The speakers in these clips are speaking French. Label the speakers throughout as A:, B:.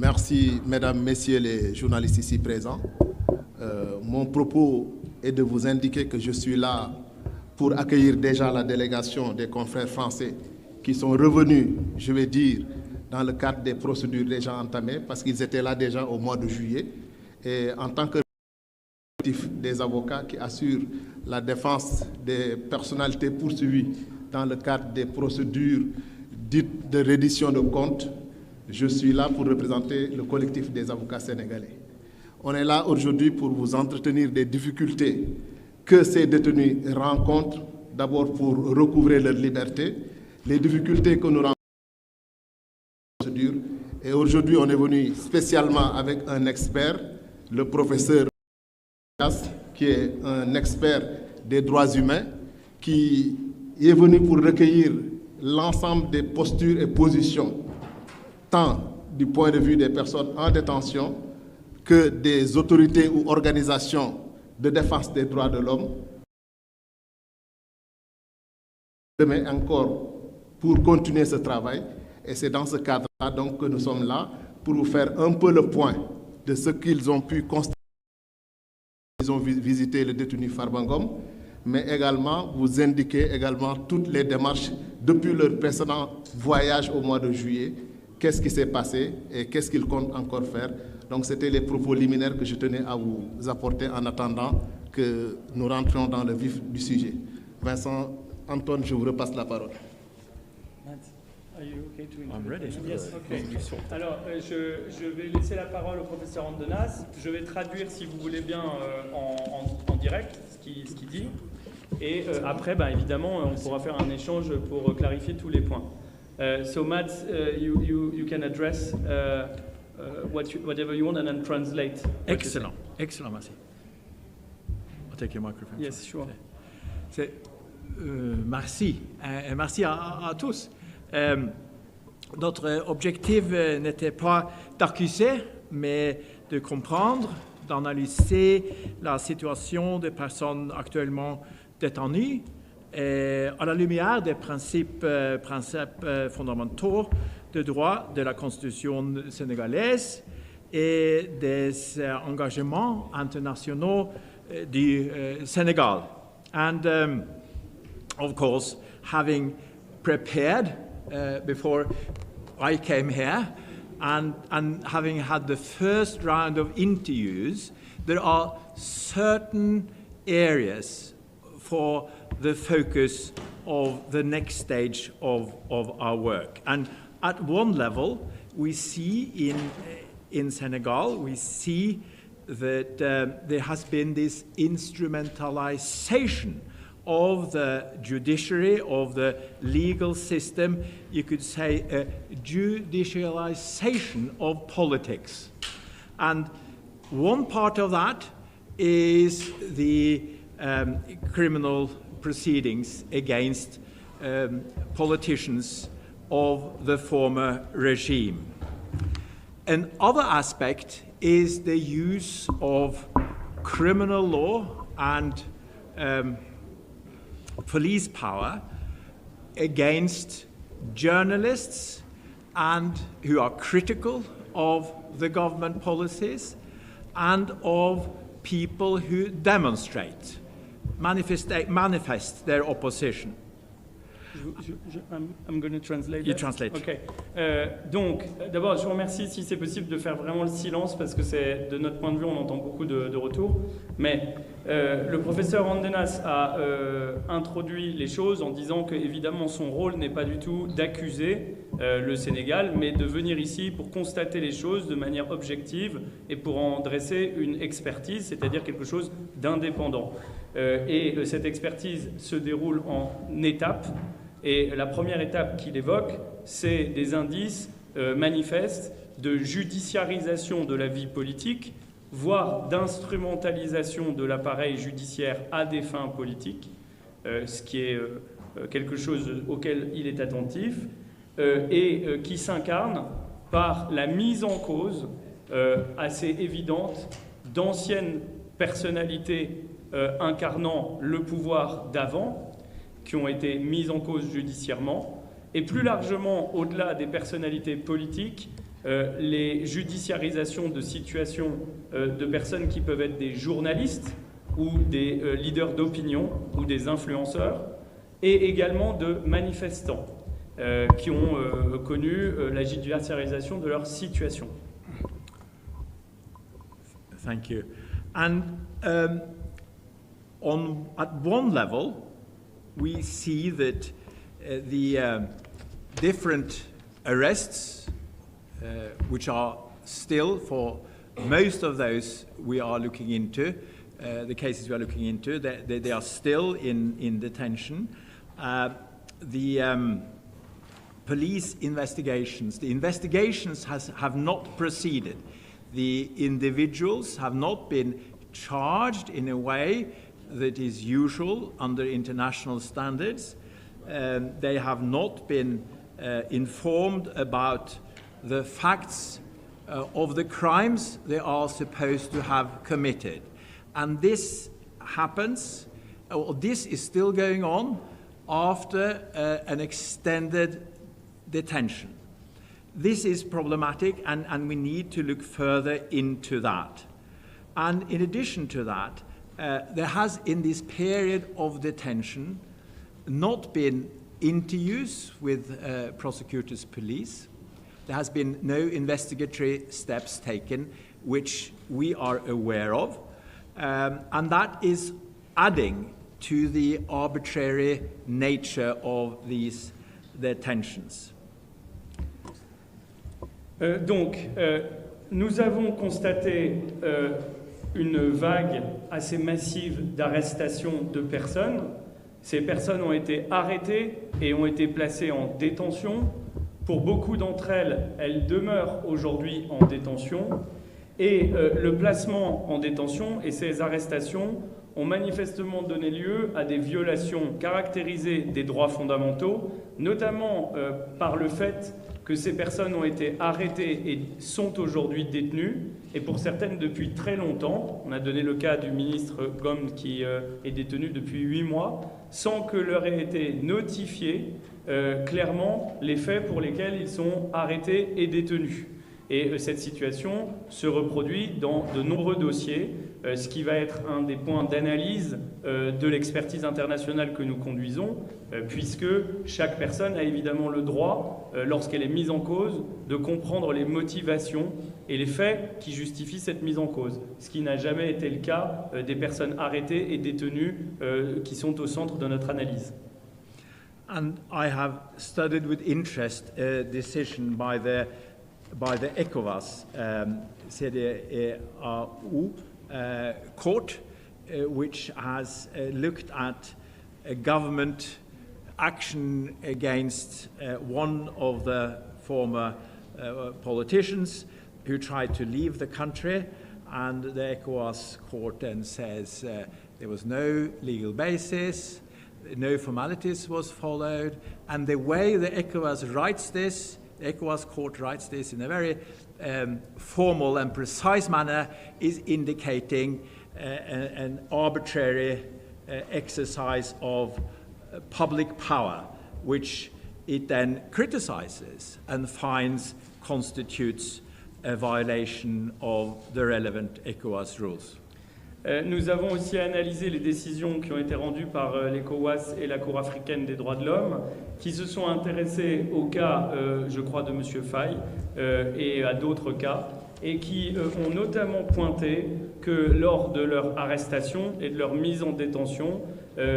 A: Merci, mesdames, messieurs les journalistes ici présents. Mon propos est de vous indiquer que je suis là pour accueillir déjà la délégation des confrères français qui sont revenus, je vais dire, dans le cadre des procédures déjà entamées, parce qu'ils étaient là déjà au mois de juillet. Et en tant que des avocats qui assurent la défense des personnalités poursuivies dans le cadre des procédures dites de reddition de comptes, je suis là pour représenter le collectif des avocats sénégalais. On est là aujourd'hui pour vous entretenir des difficultés que ces détenus rencontrent, d'abord pour recouvrer leur liberté, les difficultés que nous rencontrons dans la procédure. Et aujourd'hui, on est venu spécialement avec un expert, le professeur qui est un expert des droits humains, qui est venu pour recueillir l'ensemble des postures et positions, tant du point de vue des personnes en détention que des autorités ou organisations de défense des droits de l'homme. Demain encore pour continuer ce travail, et c'est dans ce cadre-là donc que nous sommes là pour vous faire un peu le point de ce qu'ils ont pu constater. Ils ont visité le détenu Farba Ngom, mais également vous indiquer également toutes les démarches depuis leur précédent voyage au mois de juillet, qu'est-ce qui s'est passé et qu'est-ce qu'ils comptent encore faire. Donc c'était les propos liminaires que je tenais à vous apporter en attendant que nous rentrions dans le vif du sujet. Vincent, Antoine, je vous repasse la parole.
B: Are you okay to
C: I'm ready.
B: Yes, okay. Alors, je vais laisser la parole au professeur Andenas. Je vais traduire, si vous voulez bien, en direct ce qu'il dit. Et après, évidemment, on pourra faire un échange pour clarifier tous les points. So, Matt, you can address whatever you want and then translate.
C: Excellent, excellent, merci. I'll take your microphone.
B: Yes, sure.
C: Merci, merci à tous. Notre objectif n'était pas d'accuser, mais de comprendre, d'analyser la situation des personnes actuellement détenues à la lumière des principes fondamentaux de droit de la Constitution sénégalaise et des engagements internationaux du Sénégal. And of course, having prepared before I came here and having had the first round of interviews, there are certain areas for the focus of the next stage of our work. And at one level, we see in Senegal, we see that there has been this instrumentalization of the judiciary, of the legal system, you could say a judicialization of politics. And one part of that is the criminal proceedings against politicians of the former regime. Another aspect is the use of criminal law and police power against journalists and who are critical of the government policies and of people who demonstrate, manifest their opposition.
B: I'm going to translate.
C: You translate.
B: Okay. Donc, d'abord, je vous remercie si c'est possible de faire vraiment le silence parce que c'est de notre point de vue, on entend beaucoup de retours. Mais le professeur Andenas a introduit les choses en disant que évidemment son rôle n'est pas du tout d'accuser le Sénégal, mais de venir ici pour constater les choses de manière objective et pour en dresser une expertise, c'est-à-dire quelque chose d'indépendant. Et cette expertise se déroule en étapes. Et la première étape qu'il évoque, c'est des indices manifestes de judiciarisation de la vie politique, voire d'instrumentalisation de l'appareil judiciaire à des fins politiques, ce qui est quelque chose auquel il est attentif, et qui s'incarne par la mise en cause assez évidente d'anciennes personnalités incarnant le pouvoir d'avant, qui ont été mises en cause judiciairement, et plus largement, au-delà des personnalités politiques, les judiciarisations de situations de personnes qui peuvent être des journalistes ou des leaders d'opinion ou des influenceurs, et également de manifestants qui ont connu la judiciarisation de leur situation.
C: Thank you. And at one level, we see that the different arrests, which are still, for most of those we are looking into, the cases we are looking into, they are still in detention. The police investigations, the investigations have not proceeded. The individuals have not been charged in a way that is usual under international standards. They have not been informed about the facts of the crimes they are supposed to have committed. And this happens, or this is still going on after an extended detention. This is problematic, and we need to look further into that. And in addition to that, there has, in this period of detention, not been interviews with prosecutors' police. There has been no investigatory steps taken, which we are aware of, and that is adding to the arbitrary nature of these detentions.
B: Nous avons constaté une vague assez massive d'arrestations de personnes. Ces personnes ont été arrêtées et ont été placées en détention. Pour beaucoup d'entre elles, elles demeurent aujourd'hui en détention. Et le placement en détention et ces arrestations ont manifestement donné lieu à des violations caractérisées des droits fondamentaux, notamment par le fait que ces personnes ont été arrêtées et sont aujourd'hui détenues, et pour certaines depuis très longtemps. On a donné le cas du ministre Gom qui est détenu depuis 8 mois, sans que leur ait été notifié clairement les faits pour lesquels ils sont arrêtés et détenus. Et cette situation se reproduit dans de nombreux dossiers, ce qui va être un des points d'analyse de l'expertise internationale que nous conduisons, puisque chaque personne a évidemment le droit, lorsqu'elle est mise en cause, de comprendre les motivations et les faits qui justifient cette mise en cause, ce qui n'a jamais été le cas des personnes arrêtées et détenues qui sont au centre de notre analyse.
C: And I have studied with interest a decision by the ECOWAS CEDEAO court, which has looked at government action against one of the former politicians who tried to leave the country, and the ECOWAS court then says there was no legal basis, no formalities was followed, and the way the ECOWAS writes this, the ECOWAS court writes this in a very formal and precise manner, is indicating an arbitrary exercise of public power, which it then criticizes and finds constitutes a violation of the relevant ECOWAS rules.
B: Nous avons aussi analysé les décisions qui ont été rendues par l'ECOWAS et la Cour africaine des droits de l'homme, qui se sont intéressés au cas, je crois, de M. Faye et à d'autres cas, et qui ont notamment pointé que lors de leur arrestation et de leur mise en détention,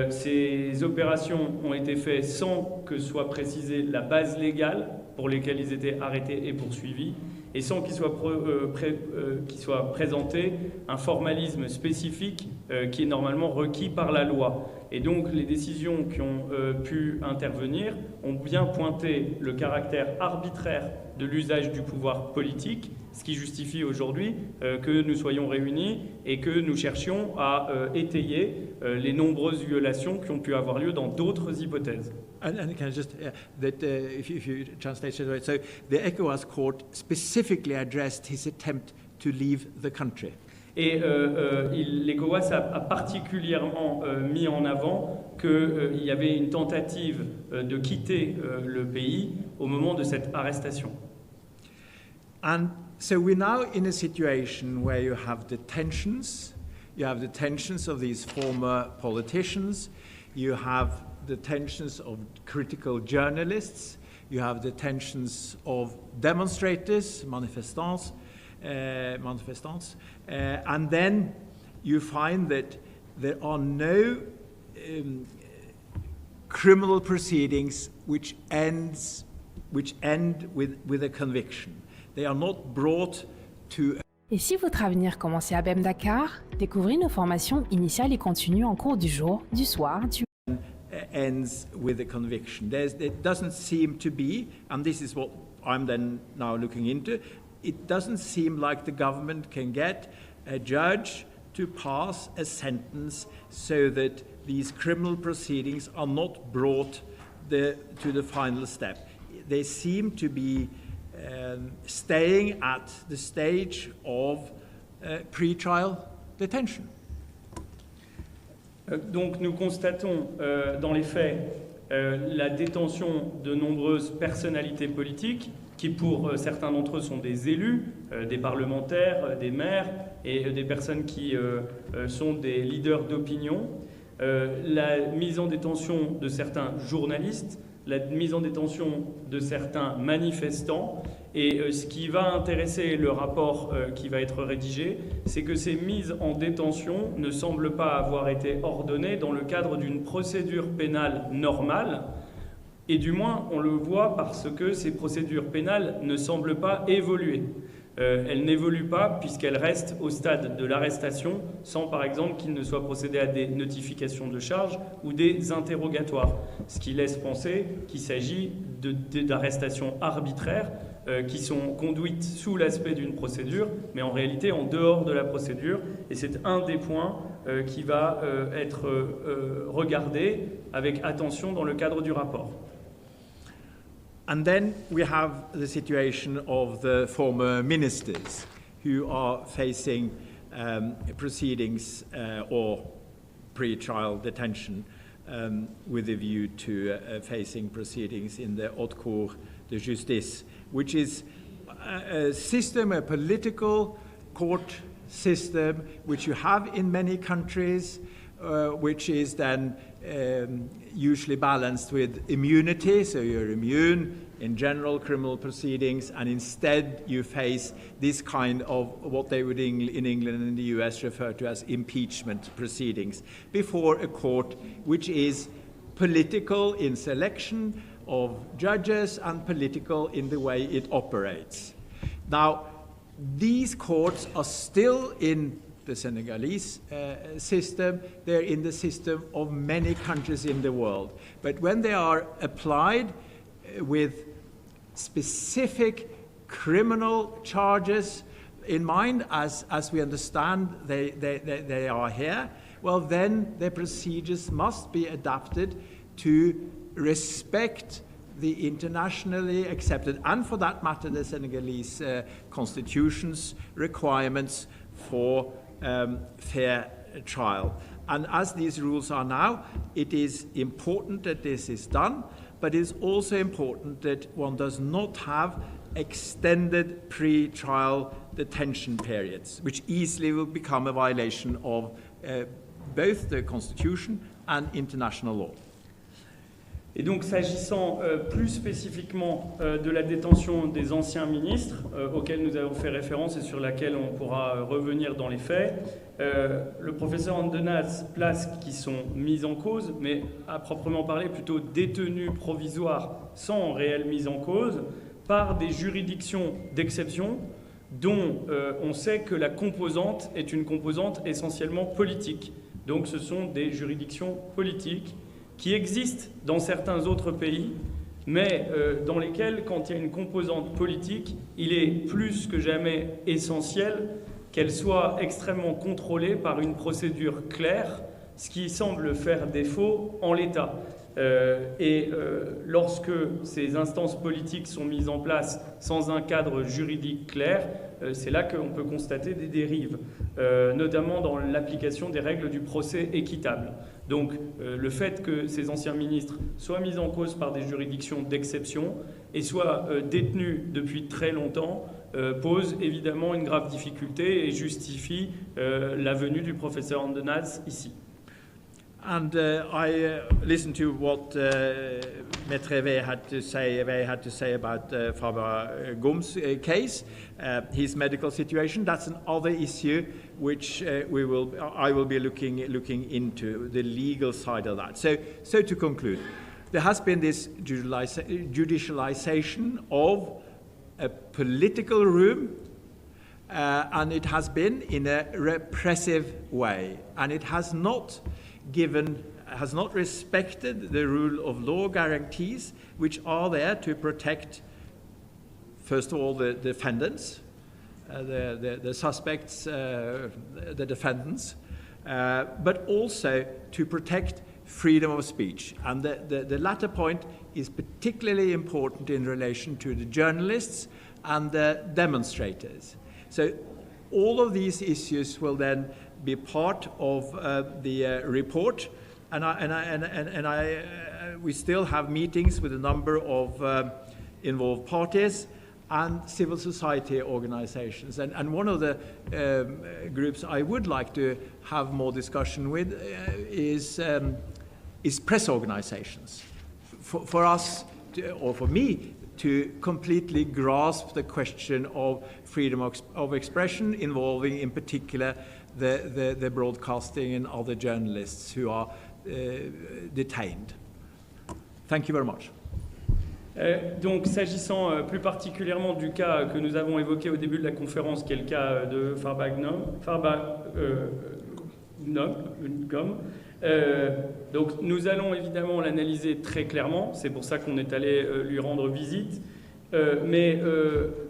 B: ces opérations ont été faites sans que soit précisée la base légale pour lesquelles ils étaient arrêtés et poursuivis, et sans qu'il soit présenté un formalisme spécifique qui est normalement requis par la loi. Et donc les décisions qui ont pu intervenir ont bien pointé le caractère arbitraire de l'usage du pouvoir politique, ce qui justifie aujourd'hui que nous soyons réunis et que nous cherchions à étayer les nombreuses violations qui ont pu avoir lieu dans d'autres hypothèses.
C: And can I just, if you translate it, so the ECOWAS court specifically addressed his attempt to leave the country.
B: Et l'ECOWAS a particulièrement mis en avant qu'il y avait une tentative de quitter le pays au moment de cette arrestation.
C: And so we're now in a situation where you have the tensions of these former politicians, you have the tensions of critical journalists, you have the tensions of demonstrators, manifestants, and then you find that there are no criminal proceedings which end with a conviction. They are not brought to.
D: Et si votre avenir commençait à BEM Dakar, découvrez nos formations initiales et continues en cours du jour, du soir, du
C: Ends with a conviction. It doesn't seem to be, and this is what I'm then now looking into, it doesn't seem like the government can get a judge to pass a sentence so that these criminal proceedings are not brought to the final step. They seem to be staying at the stage of pre-trial detention.
B: Donc nous constatons dans les faits la détention de nombreuses personnalités politiques qui pour certains d'entre eux sont des élus, des parlementaires, des maires et des personnes qui sont des leaders d'opinion. La mise en détention de certains journalistes, la mise en détention de certains manifestants. Et ce qui va intéresser le rapport qui va être rédigé, c'est que ces mises en détention ne semblent pas avoir été ordonnées dans le cadre d'une procédure pénale normale. Et du moins, on le voit parce que ces procédures pénales ne semblent pas évoluer. Elles n'évoluent pas puisqu'elles restent au stade de l'arrestation sans par exemple qu'il ne soit procédé à des notifications de charges ou des interrogatoires. Ce qui laisse penser qu'il s'agit d'arrestations arbitraires qui sont conduites sous l'aspect d'une procédure, mais en réalité en dehors de la procédure. Et c'est un des points qui va être regardé avec attention dans le cadre du rapport.
C: And then we have the situation of the former ministers who are facing proceedings or pre-trial detention with a view to facing proceedings in the Haute Cour de Justice, which is a system, a political court system, which you have in many countries, which is then usually balanced with immunity, so you're immune in general criminal proceedings, and instead you face this kind of what they would in England and in the US refer to as impeachment proceedings before a court which is political in selection of judges and political in the way it operates. Now, these courts are still in the Senegalese system, they're in the system of many countries in the world. But when they are applied with specific criminal charges in mind, as we understand they are here, well then the procedures must be adapted to respect the internationally accepted, and for that matter the Senegalese constitution's requirements for fair trial. And as these rules are now, it is important that this is done, but it is also important that one does not have extended pre-trial detention periods, which easily will become a violation of both the Constitution and international law.
B: Et donc, s'agissant plus spécifiquement de la détention des anciens ministres, auxquels nous avons fait référence et sur laquelle on pourra revenir dans les faits, le professeur Andenas place qui sont mis en cause, mais à proprement parler plutôt détenus provisoires sans réelle mise en cause, par des juridictions d'exception dont on sait que la composante est une composante essentiellement politique. Donc ce sont des juridictions politiques qui existent dans certains autres pays, mais dans lesquels, quand il y a une composante politique, il est plus que jamais essentiel qu'elle soit extrêmement contrôlée par une procédure claire, ce qui semble faire défaut en l'état. Lorsque ces instances politiques sont mises en place sans un cadre juridique clair, c'est là qu'on peut constater des dérives, notamment dans l'application des règles du procès équitable. Donc le fait que ces anciens ministres soient mis en cause par des juridictions d'exception et soient détenus depuis très longtemps pose évidemment une grave difficulté et justifie la venue du professeur Andenaz ici.
C: And I listened to what Maître Weber had to say about Faber Gum's case, his medical situation. That's another issue which I will be looking into, the legal side of that. So to conclude, there has been this judicialization of a political room, and it has been in a repressive way, and it has not respected the rule of law guarantees which are there to protect, first of all, the defendants, the suspects, the defendants, but also to protect freedom of speech. And the latter point is particularly important in relation to the journalists and the demonstrators. So all of these issues will then be part of the report, and we still have meetings with a number of involved parties and civil society organizations. And one of the groups I would like to have more discussion with is press organizations. For us, or for me, to completely grasp the question of freedom of expression involving in particular the broadcasting and other journalists who are detained. Thank you very much.
B: Donc, s'agissant plus particulièrement du cas que nous avons évoqué au début de la conférence, qui est le cas de Gum, donc nous allons évidemment l'analyser très clairement, c'est pour ça qu'on est allé lui rendre visite, mais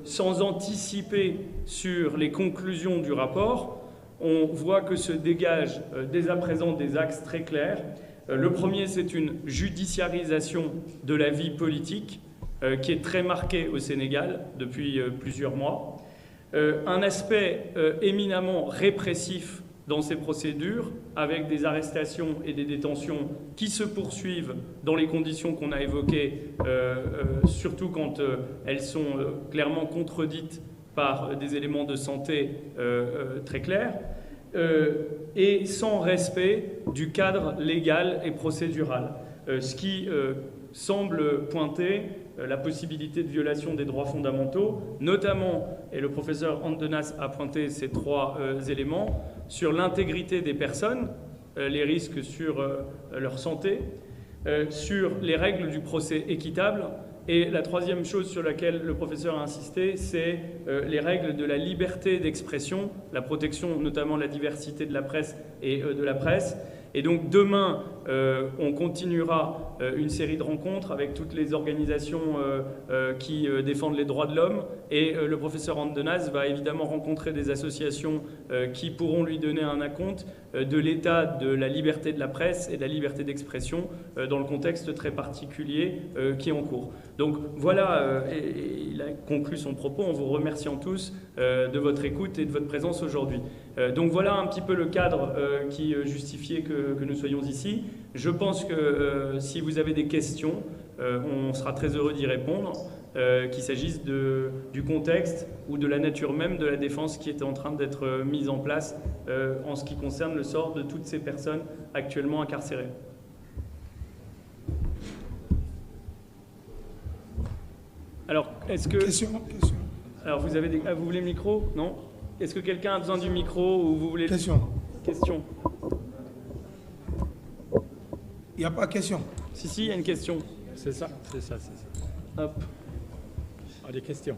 B: sans anticiper sur les conclusions du rapport, on voit que se dégagent dès à présent des axes très clairs. Le premier, c'est une judiciarisation de la vie politique qui est très marquée au Sénégal depuis plusieurs mois. Un aspect éminemment répressif dans ces procédures, avec des arrestations et des détentions qui se poursuivent dans les conditions qu'on a évoquées, surtout quand elles sont clairement contredites par des éléments de santé très clairs, et sans respect du cadre légal et procédural, ce qui semble pointer la possibilité de violation des droits fondamentaux, notamment, et le professeur Andenaz a pointé ces trois éléments, sur l'intégrité des personnes, les risques sur leur santé, sur les règles du procès équitable, et la troisième chose sur laquelle le professeur a insisté, c'est les règles de la liberté d'expression, la protection notamment de la diversité de la presse et de la presse. Et donc demain, on continuera une série de rencontres avec toutes les organisations qui défendent les droits de l'homme, et le professeur Andenaz va évidemment rencontrer des associations qui pourront lui donner un acompte de l'état de la liberté de la presse et de la liberté d'expression dans le contexte très particulier qui est en cours. Donc voilà, et il a conclu son propos en vous remerciant tous de votre écoute et de votre présence aujourd'hui. Donc voilà un petit peu le cadre qui justifiait que nous soyons ici. Je pense que si vous avez des questions, on sera très heureux d'y répondre, qu'il s'agisse du contexte ou de la nature même de la défense qui est en train d'être mise en place en ce qui concerne le sort de toutes ces personnes actuellement incarcérées. Alors, est-ce que...
E: Question.
B: Alors, vous voulez le micro? Non? Est-ce que quelqu'un a besoin du micro ou vous voulez...
E: Question. Il n'y a pas de question.
B: Si, il y a une question.
C: C'est ça.
B: Hop.
C: Ah, des questions.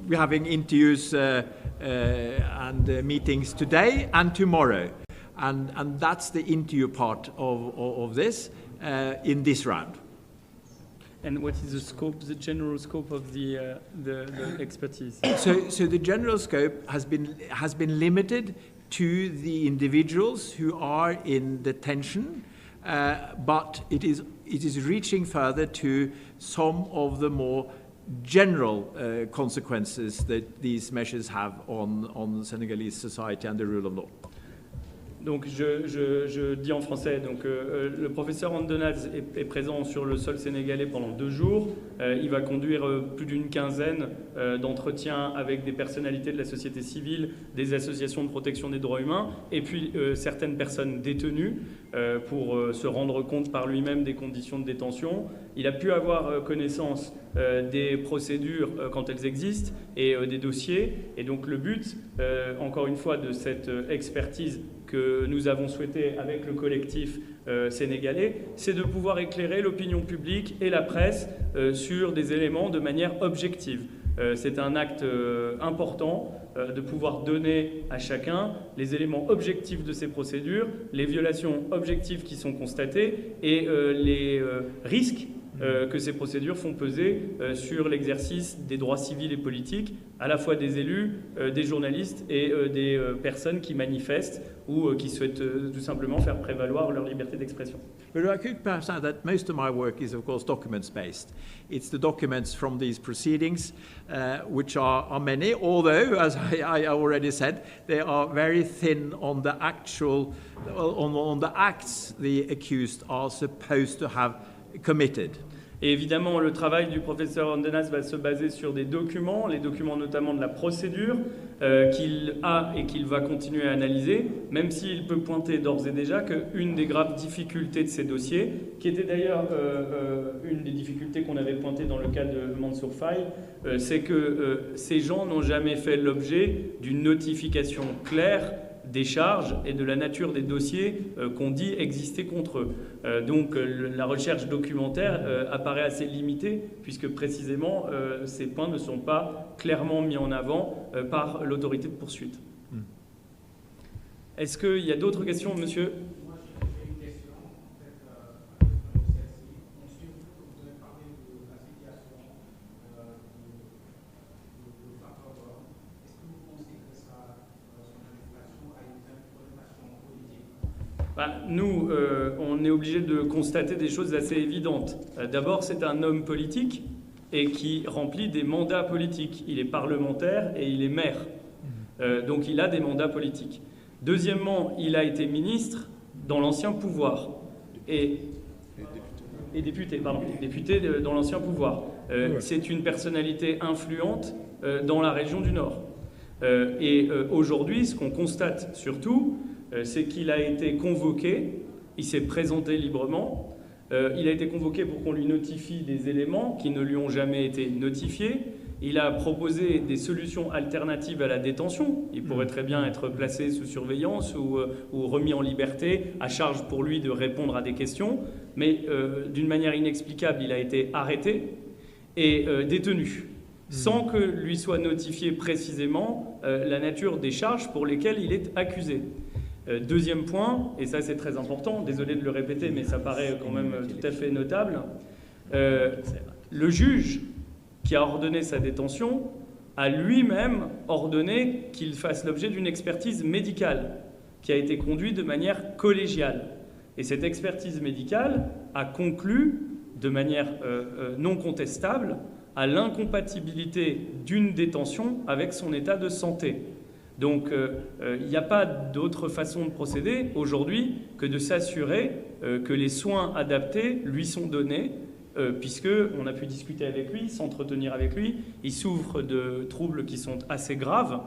C: we're having interviews and meetings today and tomorrow. And that's the interview part of this in this round.
B: And what is the scope, the general scope of the expertise?
C: So the general scope has been limited to the individuals who are in detention, but it is reaching further to some of the more general consequences that these measures have on Senegalese society and the rule of law.
B: Donc je dis en français, donc le professeur Andenaz est présent sur le sol sénégalais pendant 2 jours. Il va conduire plus d'une quinzaine d'entretiens avec des personnalités de la société civile, des associations de protection des droits humains et puis certaines personnes détenues pour se rendre compte par lui-même des conditions de détention. Il a pu avoir connaissance des procédures quand elles existent et des dossiers. Et donc le but, encore une fois, de cette expertise que nous avons souhaité avec le collectif sénégalais, c'est de pouvoir éclairer l'opinion publique et la presse sur des éléments de manière objective. C'est un acte important de pouvoir donner à chacun les éléments objectifs de ces procédures, les violations objectives qui sont constatées et les risques que ces procédures font peser sur l'exercice des droits civils et politiques, à la fois des élus, des journalistes et des personnes qui manifestent ou qui souhaitent tout simplement faire prévaloir leur liberté d'expression.
C: But I could perhaps add that most of my work is, of course, documents-based. It's the documents from these proceedings, which are many, although, as I already said, they are very thin on the actual, on the acts the accused are supposed to have committed.
B: Et évidemment, le travail du professeur Andenaz va se baser sur des documents, les documents notamment de la procédure qu'il a et qu'il va continuer à analyser, même s'il peut pointer d'ores et déjà qu'une des graves difficultés de ces dossiers, qui était d'ailleurs une des difficultés qu'on avait pointées dans le cas de Mansour Faye, c'est que ces gens n'ont jamais fait l'objet d'une notification claire des charges et de la nature des dossiers qu'on dit exister contre eux. Donc la recherche documentaire apparaît assez limitée puisque précisément ces points ne sont pas clairement mis en avant par l'autorité de poursuite. Est-ce qu'il y a d'autres questions, monsieur ?
F: Moi, j'ai une question. En fait, celle-ci. On suit que vous avez parlé de la situation de facteur d'ordre. Est-ce que vous pensez que ça, son manifestation a une connotation politique ?
B: Nous, on est obligé de constater des choses assez évidentes. D'abord, c'est un homme politique et qui remplit des mandats politiques. Il est parlementaire et il est maire. Donc il a des mandats politiques. Deuxièmement, il a été ministre dans l'ancien pouvoir et député dans l'ancien pouvoir. C'est une personnalité influente dans la région du Nord. Et aujourd'hui, ce qu'on constate surtout, c'est qu'il a été convoqué, il s'est présenté librement, il a été convoqué pour qu'on lui notifie des éléments qui ne lui ont jamais été notifiés. Il a proposé des solutions alternatives à la détention. Il pourrait très bien être placé sous surveillance ou remis en liberté, à charge pour lui de répondre à des questions. Mais d'une manière inexplicable, il a été arrêté et détenu, sans que lui soit notifié précisément la nature des charges pour lesquelles il est accusé. Deuxième point, et ça c'est très important, désolé de le répéter, mais ça paraît quand même tout à fait notable, le juge qui a ordonné sa détention a lui-même ordonné qu'il fasse l'objet d'une expertise médicale qui a été conduite de manière collégiale. Et cette expertise médicale a conclu de manière non contestable à l'incompatibilité d'une détention avec son état de santé. Donc il n'y a pas d'autre façon de procéder aujourd'hui que de s'assurer que les soins adaptés lui sont donnés, puisqu'on a pu discuter avec lui, s'entretenir avec lui. Il souffre de troubles qui sont assez graves,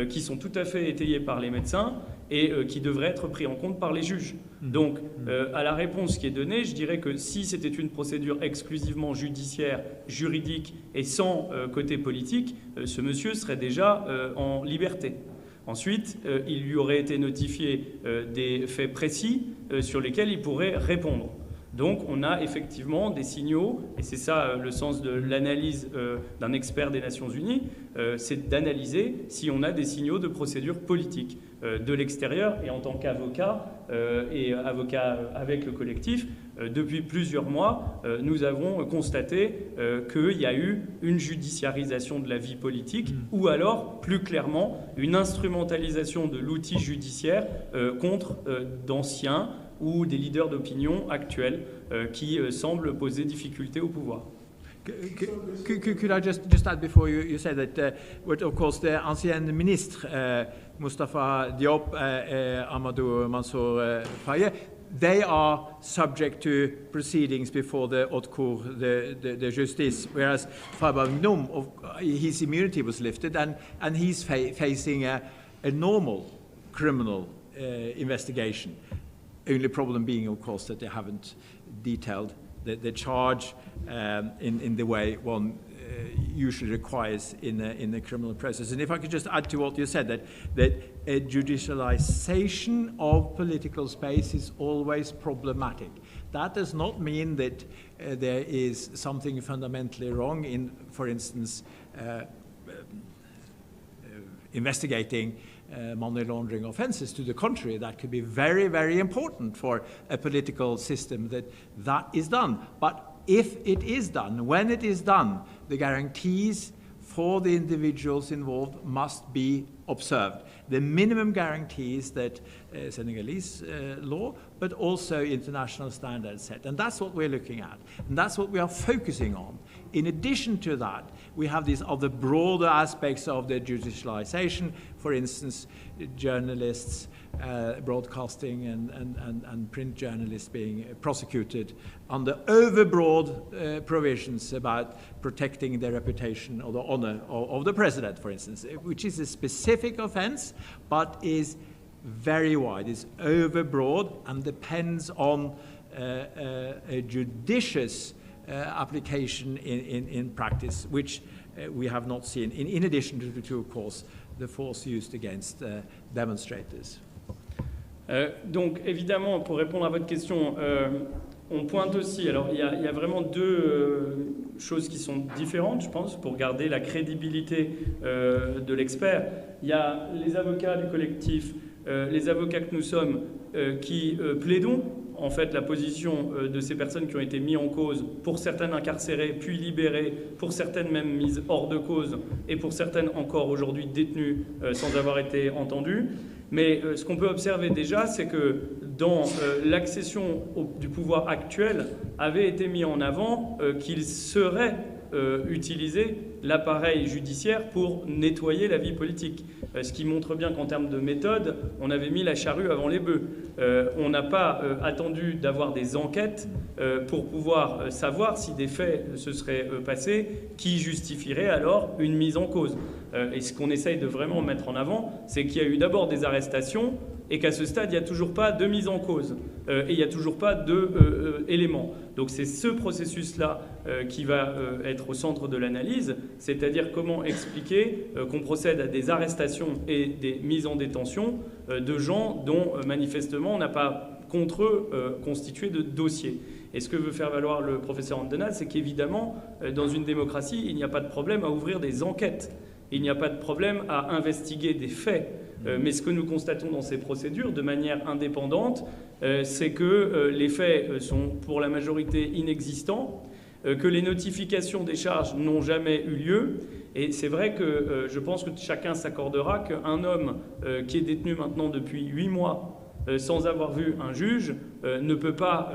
B: qui sont tout à fait étayés par les médecins et qui devraient être pris en compte par les juges. Donc, à la réponse qui est donnée, je dirais que si c'était une procédure exclusivement judiciaire, juridique et sans côté politique, ce monsieur serait déjà en liberté. Ensuite, il lui aurait été notifié des faits précis sur lesquels il pourrait répondre. Donc on a effectivement des signaux, et c'est ça le sens de l'analyse d'un expert des Nations Unies, c'est d'analyser si on a des signaux de procédure politique de l'extérieur. Et en tant qu'avocat et avocat avec le collectif, depuis plusieurs mois, nous avons constaté qu'il y a eu une judiciarisation de la vie politique ou alors, plus clairement, une instrumentalisation de l'outil judiciaire contre d'anciens ou des leaders d'opinion actuels qui semblent poser difficulté au pouvoir.
C: Could I just add before you say that, but of course the ancien ministre Mustafa Diop, Amadou Mansour Faye, they are subject to proceedings before the Haute Cour de Justice, whereas Farba Ngom, his immunity was lifted, and he's facing a normal criminal investigation. Only problem being, of course, that they haven't detailed the charge in the way one usually requires in a criminal process. And if I could just add to what you said, that a judicialization of political space is always problematic. That does not mean that there is something fundamentally wrong in, for instance, investigating money laundering offenses. To the contrary, that could be very, very important for a political system that is done. But if it is done, when it is done, the guarantees for the individuals involved must be observed. The minimum guarantees that Senegalese law, but also international standards set. And that's what we're looking at. And that's what we are focusing on. In addition to that, we have these other broader aspects of the judicialization. For instance, journalists, broadcasting and print journalists being prosecuted under overbroad provisions about protecting the reputation or the honor of the president, for instance, which is a specific offense, but is very wide, is overbroad, and depends on a judicious application in practice, which we have not seen, in addition to, of course, the force used against demonstrators.
B: Donc évidemment, pour répondre à votre question, on pointe aussi, alors il y a vraiment deux choses qui sont différentes, je pense, pour garder la crédibilité de l'expert. Il y a les avocats du collectif, les avocats que nous sommes, qui plaidons en fait la position de ces personnes qui ont été mises en cause, pour certaines incarcérées, puis libérées, pour certaines même mises hors de cause, et pour certaines encore aujourd'hui détenues sans avoir été entendues. Mais ce qu'on peut observer déjà, c'est que dans l'accession du pouvoir actuel, avait été mis en avant qu'il serait utilisé l'appareil judiciaire pour nettoyer la vie politique. Ce qui montre bien qu'en termes de méthode, on avait mis la charrue avant les bœufs. On n'a pas attendu d'avoir des enquêtes pour pouvoir savoir si des faits se seraient passés qui justifieraient alors une mise en cause. Et ce qu'on essaye de vraiment mettre en avant, c'est qu'il y a eu d'abord des arrestations et qu'à ce stade, il n'y a toujours pas de mise en cause et il n'y a toujours pas d'éléments. Donc c'est ce processus-là qui va être au centre de l'analyse, c'est-à-dire comment expliquer qu'on procède à des arrestations et des mises en détention de gens dont manifestement on n'a pas contre eux constitué de dossier. Et ce que veut faire valoir le professeur Andenaz, c'est qu'évidemment, dans une démocratie, il n'y a pas de problème à ouvrir des enquêtes. Il n'y a pas de problème à investiguer des faits. Mais ce que nous constatons dans ces procédures, de manière indépendante, c'est que les faits sont pour la majorité inexistants, que les notifications des charges n'ont jamais eu lieu. Et c'est vrai que je pense que chacun s'accordera qu'un homme qui est détenu maintenant depuis 8 mois sans avoir vu un juge ne peut pas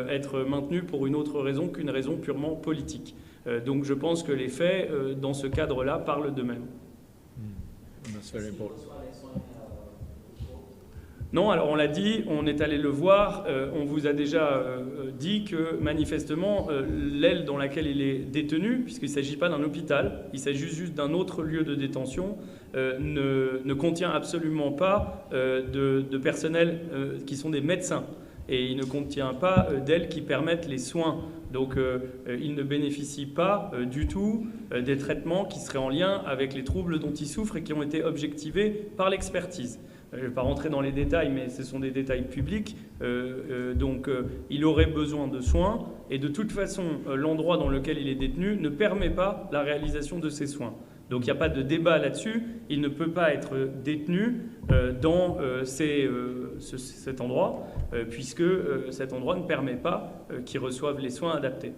B: être maintenu pour une autre raison qu'une raison purement politique. Donc je pense que les faits, dans ce cadre-là, parlent d'eux-mêmes. Non, alors on l'a dit, on est allé le voir, on vous a déjà dit que manifestement, l'aile dans laquelle il est détenu, puisqu'il ne s'agit pas d'un hôpital, il s'agit juste d'un autre lieu de détention, ne contient absolument pas de personnel qui sont des médecins. Et il ne contient pas d'ailes qui permettent les soins. Donc il ne bénéficie pas du tout des traitements qui seraient en lien avec les troubles dont il souffre et qui ont été objectivés par l'expertise. je ne vais pas rentrer dans les détails, mais ce sont des détails publics. Donc, il aurait besoin de soins. Et de toute façon, l'endroit dans lequel il est détenu ne permet pas la réalisation de ces soins. Donc, il n'y a pas de débat là-dessus. Il ne peut pas être détenu dans cet endroit, puisque cet endroit ne permet pas qu'il reçoive les soins adaptés.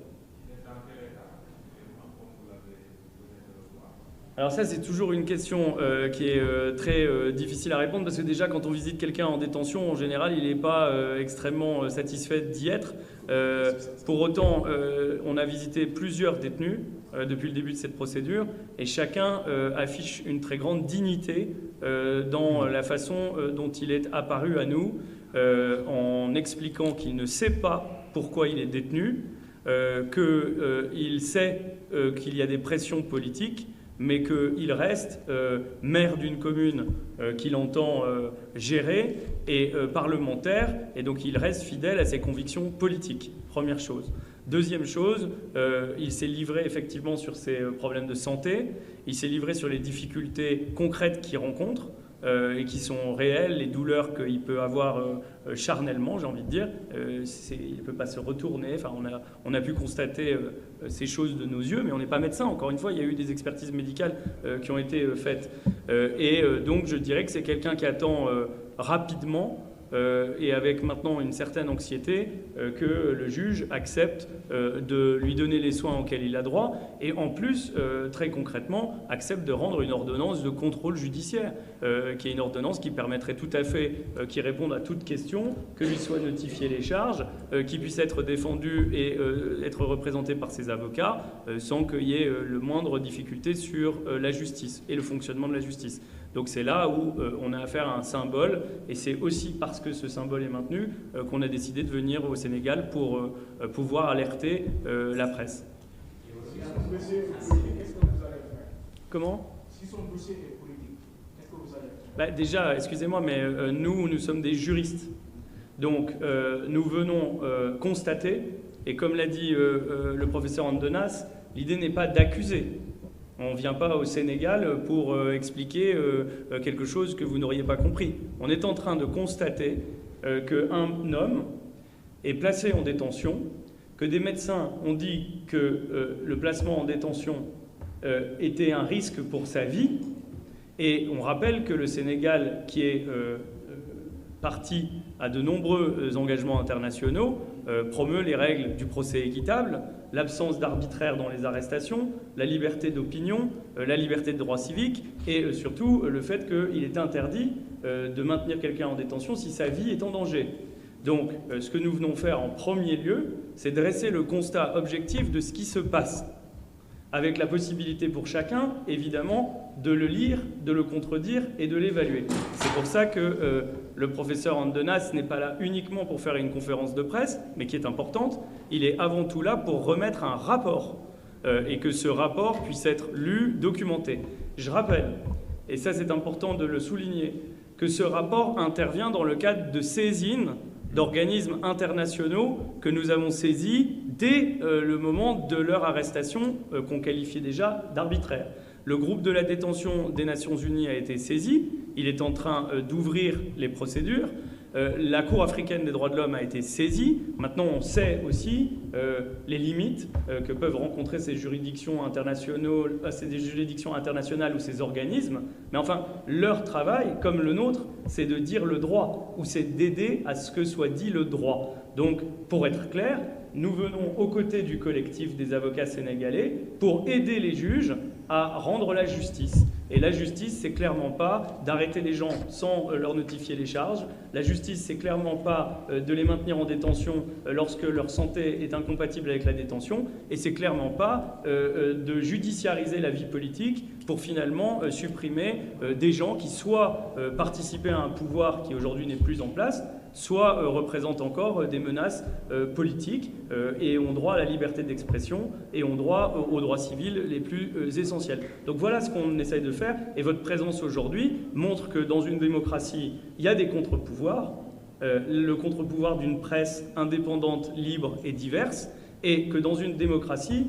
B: Alors ça, c'est toujours une question qui est très difficile à répondre, parce que déjà, quand on visite quelqu'un en détention, en général, il n'est pas extrêmement satisfait d'y être. Pour autant, on a visité plusieurs détenus depuis le début de cette procédure, et chacun affiche une très grande dignité dans la façon dont il est apparu à nous, en expliquant qu'il ne sait pas pourquoi il est détenu, qu'il sait qu'il y a des pressions politiques, mais qu'il reste maire d'une commune qu'il entend gérer et parlementaire, et donc il reste fidèle à ses convictions politiques, première chose. Deuxième chose, il s'est livré effectivement sur ses problèmes de santé, il s'est livré sur les difficultés concrètes qu'il rencontre, et qui sont réelles, les douleurs qu'il peut avoir charnellement, j'ai envie de dire. Il ne peut pas se retourner. Enfin, on a pu constater ces choses de nos yeux, mais on n'est pas médecin. Encore une fois, il y a eu des expertises médicales qui ont été faites. Donc, je dirais que c'est quelqu'un qui attend rapidement et avec maintenant une certaine anxiété que le juge accepte de lui donner les soins auxquels il a droit et en plus, très concrètement, accepte de rendre une ordonnance de contrôle judiciaire qui est une ordonnance qui permettrait tout à fait qu'il réponde à toute question, que lui soient notifiées les charges, qu'il puisse être défendu et être représenté par ses avocats sans qu'il y ait le moindre difficulté sur la justice et le fonctionnement de la justice. Donc c'est là où on a affaire à un symbole, et c'est aussi parce que ce symbole est maintenu qu'on a décidé de venir au Sénégal pour pouvoir alerter la presse. Comment ?
F: Si son dossier est politique, qu'est-ce que vous allez faire ?
B: Déjà, excusez-moi, mais nous sommes des juristes. Donc nous venons constater, et comme l'a dit le professeur Andenas, l'idée n'est pas d'accuser. On ne vient pas au Sénégal pour expliquer quelque chose que vous n'auriez pas compris. On est en train de constater qu'un homme est placé en détention, que des médecins ont dit que le placement en détention était un risque pour sa vie. Et on rappelle que le Sénégal, qui est parti à de nombreux engagements internationaux, promeut les règles du procès équitable, l'absence d'arbitraire dans les arrestations, la liberté d'opinion, la liberté de droit civique et surtout le fait qu'il est interdit de maintenir quelqu'un en détention si sa vie est en danger. Donc ce que nous venons faire en premier lieu, c'est dresser le constat objectif de ce qui se passe, avec la possibilité pour chacun, évidemment, de le lire, de le contredire et de l'évaluer. C'est pour ça que le professeur Andenas n'est pas là uniquement pour faire une conférence de presse, mais qui est importante. Il est avant tout là pour remettre un rapport et que ce rapport puisse être lu, documenté. Je rappelle, et ça c'est important de le souligner, que ce rapport intervient dans le cadre de saisines d'organismes internationaux que nous avons saisis dès le moment de leur arrestation, qu'on qualifiait déjà d'arbitraire. Le groupe de la détention des Nations Unies a été saisi, il est en train d'ouvrir les procédures. La Cour africaine des droits de l'homme a été saisie. Maintenant, on sait aussi les limites que peuvent rencontrer ces juridictions internationales ou ces organismes. Mais enfin, leur travail, comme le nôtre, c'est de dire le droit, ou c'est d'aider à ce que soit dit le droit. Donc, pour être clair, nous venons aux côtés du collectif des avocats sénégalais pour aider les juges à rendre la justice. Et la justice, c'est clairement pas d'arrêter les gens sans leur notifier les charges. La justice, c'est clairement pas de les maintenir en détention lorsque leur santé est incompatible avec la détention. Et c'est clairement pas de judiciariser la vie politique pour finalement supprimer des gens qui soit participaient à un pouvoir qui aujourd'hui n'est plus en place, soit représentent encore des menaces politiques et ont droit à la liberté d'expression et ont droit aux droits civils les plus essentiels. Donc voilà ce qu'on essaye de faire, et votre présence aujourd'hui montre que dans une démocratie, il y a des contre-pouvoirs, le contre-pouvoir d'une presse indépendante, libre et diverse, et que dans une démocratie,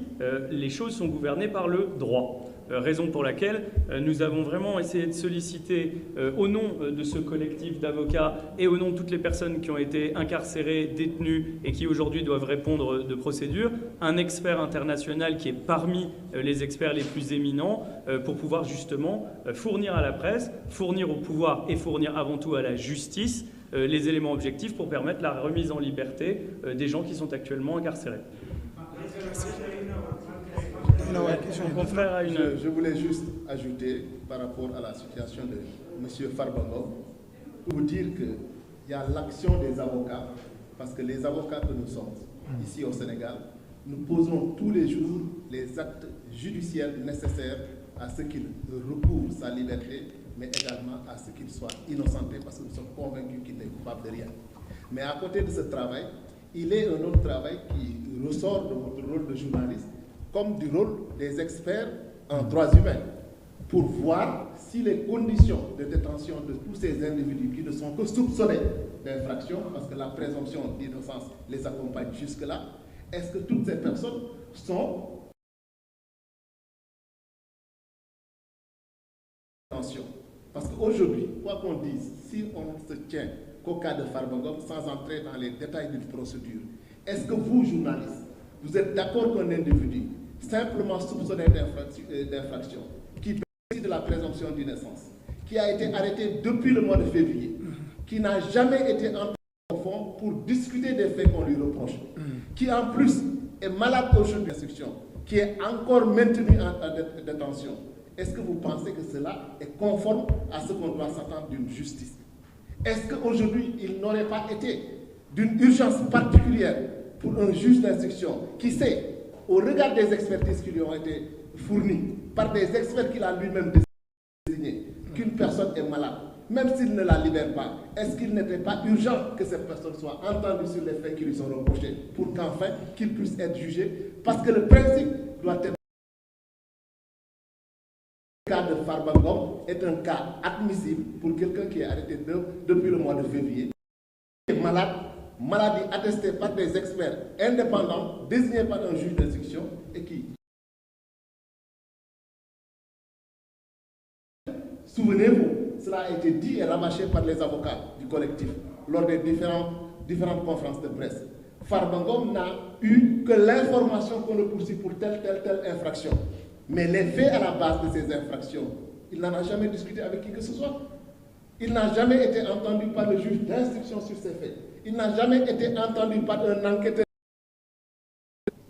B: les choses sont gouvernées par le droit. raison pour laquelle nous avons vraiment essayé de solliciter, au nom de ce collectif d'avocats et au nom de toutes les personnes qui ont été incarcérées, détenues et qui aujourd'hui doivent répondre de procédure, un expert international qui est parmi les experts les plus éminents pour pouvoir justement fournir à la presse, fournir au pouvoir et fournir avant tout à la justice les éléments objectifs pour permettre la remise en liberté des gens qui sont actuellement incarcérés.
A: Je voulais juste ajouter par rapport à la situation de M. Farba-Ngom pour vous dire qu'il y a l'action des avocats, parce que les avocats que nous sommes ici au Sénégal, nous posons tous les jours les actes judiciaires nécessaires à ce qu'il recouvre sa liberté, mais également à ce qu'il soit innocenté, parce que nous sommes convaincus qu'il n'est coupable de rien. Mais à côté de ce travail, il est un autre travail qui ressort de votre rôle de journaliste, comme du rôle des experts en droits humains, pour voir si les conditions de détention de tous ces individus qui ne sont que soupçonnés d'infraction, parce que la présomption d'innocence les accompagne jusque-là, est-ce que toutes ces personnes sont attention. Parce qu'aujourd'hui, quoi qu'on dise, si on se tient qu'au cas de Farba-Ngom, sans entrer dans les détails d'une procédure, est-ce que vous, journalistes, vous êtes d'accord qu'un individu simplement soupçonné d'infraction, qui bénéficie de la présomption d'innocence, qui a été arrêté depuis le mois de février, qui n'a jamais été entendu au fond pour discuter des faits qu'on lui reproche, qui en plus est malade aujourd'hui d'instruction, qui est encore maintenu en détention, est-ce que vous pensez que cela est conforme à ce qu'on doit s'attendre d'une justice? Est-ce qu'aujourd'hui, il n'aurait pas été d'une urgence particulière pour un juge d'instruction qui sait, au regard des expertises qui lui ont été fournies par des experts qu'il a lui-même désignés, qu'une personne est malade, même s'il ne la libère pas, est-ce qu'il n'était pas urgent que cette personne soit entendue sur les faits qui lui sont reprochés pour qu'enfin qu'il puisse être jugé? Parce que le principe doit être... Le cas de Farba-Ngom est un cas admissible pour quelqu'un qui est arrêté depuis le mois de février, qui est malade, maladie attestée par des experts indépendants, désignés par un juge d'instruction et qui... Souvenez-vous, cela a été dit et rabâché par les avocats du collectif lors des différentes conférences de presse. Farba-Ngom n'a eu que l'information qu'on le poursuit pour telle infraction. Mais les faits à la base de ces infractions, il n'en a jamais discuté avec qui que ce soit. Il n'a jamais été entendu par le juge d'instruction sur ces faits. Il n'a jamais été entendu par un enquêteur,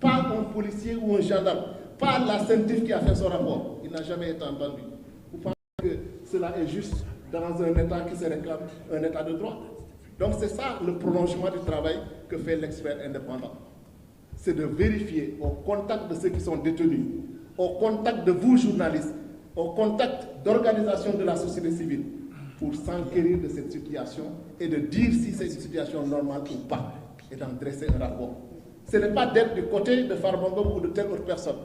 A: pas un policier ou un gendarme, pas la CENTIF qui a fait son rapport. Il n'a jamais été entendu. Vous pensez que cela est juste dans un État qui se réclame un État de droit? Donc c'est ça le prolongement du travail que fait l'expert indépendant. C'est de vérifier au contact de ceux qui sont détenus, au contact de vous, journalistes, au contact d'organisations de la société civile, pour s'enquérir de cette situation et de dire si c'est une situation normale ou pas, et d'en dresser un rapport. Ce n'est pas d'être du côté de Farba-Ngom ou de telle autre personne,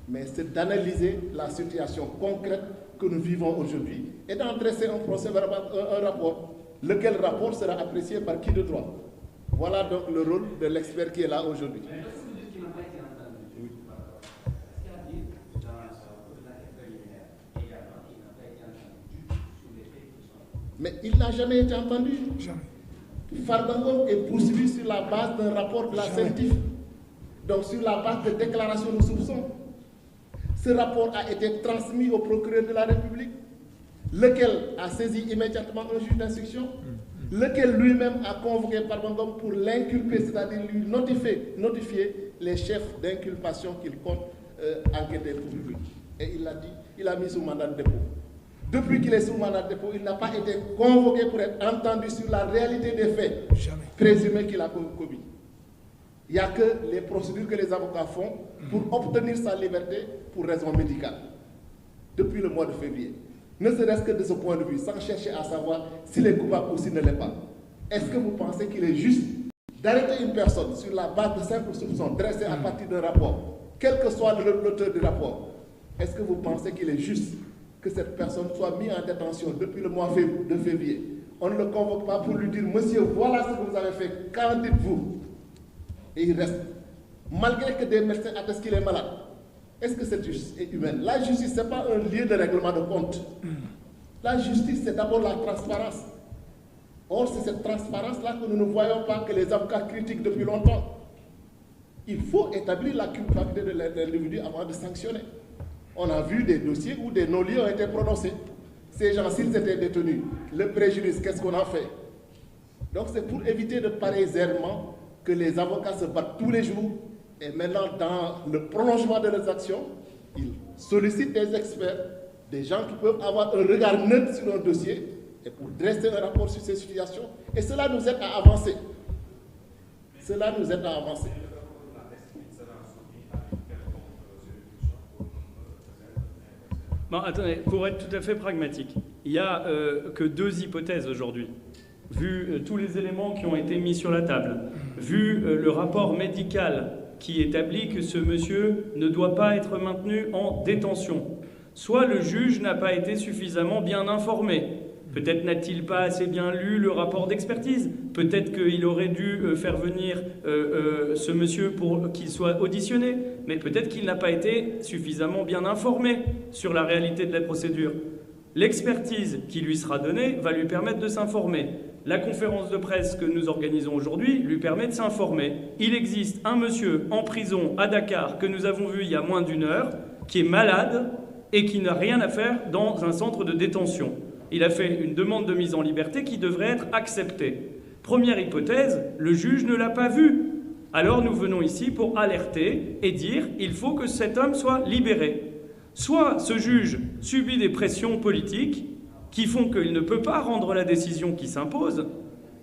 A: mais c'est d'analyser la situation concrète que nous vivons aujourd'hui et d'en dresser un rapport, lequel rapport sera apprécié par qui de droit. Voilà donc le rôle de l'expert qui est là aujourd'hui. Mais il n'a jamais été entendu. Jamais. Farba-Ngom est poursuivi sur la base d'un rapport de la CENTIF, donc sur la base de déclarations de soupçons. Ce rapport a été transmis au procureur de la République, lequel a saisi immédiatement un juge d'instruction, lequel lui-même a convoqué Farba-Ngom pour l'inculper, c'est-à-dire lui notifier les chefs d'inculpation qu'il compte enquêter pour lui. Et il l'a dit, il a mis sous mandat de dépôt. Depuis qu'il est sous mandat de dépôt, il n'a pas été convoqué pour être entendu sur la réalité des faits présumés qu'il a commis. Il n'y a que les procédures que les avocats font pour obtenir sa liberté pour raison médicale. Depuis le mois de février. Ne serait-ce que de ce point de vue, sans chercher à savoir s'il est coupable ou s'il ne l'est pas. Est-ce que vous pensez qu'il est juste d'arrêter une personne sur la base de simples soupçons dressés à partir d'un rapport, quel que soit l'auteur du rapport? Est-ce que vous pensez qu'il est juste que cette personne soit mise en détention depuis le mois de février? On ne le convoque pas pour lui dire, monsieur, voilà ce que vous avez fait, qu'en dites-vous? Et il reste. Malgré que des médecins attestent qu'il est malade. Est-ce que cette justice est humaine? La justice, ce n'est pas un lieu de règlement de compte. La justice, c'est d'abord la transparence. Or, c'est cette transparence-là que nous ne voyons pas, que les avocats critiquent depuis longtemps. Il faut établir la culpabilité de l'individu avant de sanctionner. On a vu des dossiers où des non-lieux ont été prononcés. Ces gens, s'ils étaient détenus, le préjudice, qu'est-ce qu'on a fait? Donc c'est pour éviter de pareils errements que les avocats se battent tous les jours. Et maintenant, dans le prolongement de leurs actions, ils sollicitent des experts, des gens qui peuvent avoir un regard neutre sur un dossier et pour dresser un rapport sur ces situations. Et cela nous aide à avancer. Cela nous aide à avancer.
B: Bon, attendez, pour être tout à fait pragmatique, il n'y a que deux hypothèses aujourd'hui. Vu tous les éléments qui ont été mis sur la table, vu le rapport médical qui établit que ce monsieur ne doit pas être maintenu en détention, soit le juge n'a pas été suffisamment bien informé, peut-être n'a-t-il pas assez bien lu le rapport d'expertise, peut-être qu'il aurait dû faire venir ce monsieur pour qu'il soit auditionné, mais peut-être qu'il n'a pas été suffisamment bien informé sur la réalité de la procédure. L'expertise qui lui sera donnée va lui permettre de s'informer. La conférence de presse que nous organisons aujourd'hui lui permet de s'informer. Il existe un monsieur en prison à Dakar que nous avons vu il y a moins d'une heure, qui est malade et qui n'a rien à faire dans un centre de détention. Il a fait une demande de mise en liberté qui devrait être acceptée. Première hypothèse, le juge ne l'a pas vu. Alors nous venons ici pour alerter et dire il faut que cet homme soit libéré. Soit ce juge subit des pressions politiques qui font qu'il ne peut pas rendre la décision qui s'impose,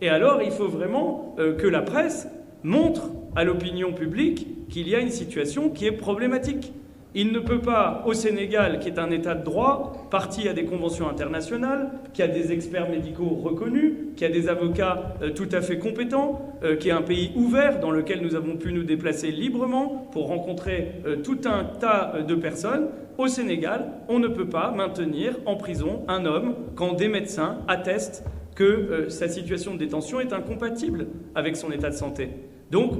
B: et alors il faut vraiment que la presse montre à l'opinion publique qu'il y a une situation qui est problématique. Il ne peut pas, au Sénégal, qui est un État de droit, parti à des conventions internationales, qui a des experts médicaux reconnus, qui a des avocats tout à fait compétents, qui est un pays ouvert dans lequel nous avons pu nous déplacer librement pour rencontrer tout un tas de personnes. Au Sénégal, on ne peut pas maintenir en prison un homme quand des médecins attestent que sa situation de détention est incompatible avec son état de santé. Donc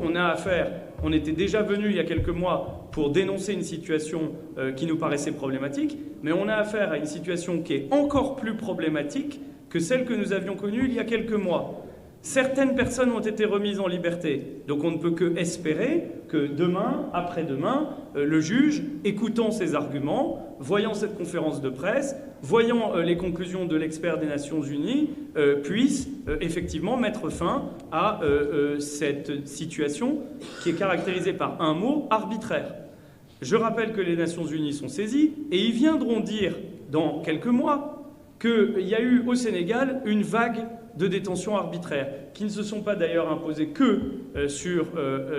B: on était déjà venu il y a quelques mois pour dénoncer une situation qui nous paraissait problématique, mais on a affaire à une situation qui est encore plus problématique que celle que nous avions connue il y a quelques mois. Certaines personnes ont été remises en liberté, donc on ne peut que espérer que demain, après-demain, le juge, écoutant ces arguments, voyant cette conférence de presse, voyant les conclusions de l'expert des Nations Unies, puisse effectivement mettre fin à cette situation qui est caractérisée par un mot, arbitraire. Je rappelle que les Nations Unies sont saisies et ils viendront dire dans quelques mois qu'il y a eu au Sénégal une vague de détention arbitraire, qui ne se sont pas d'ailleurs imposées que sur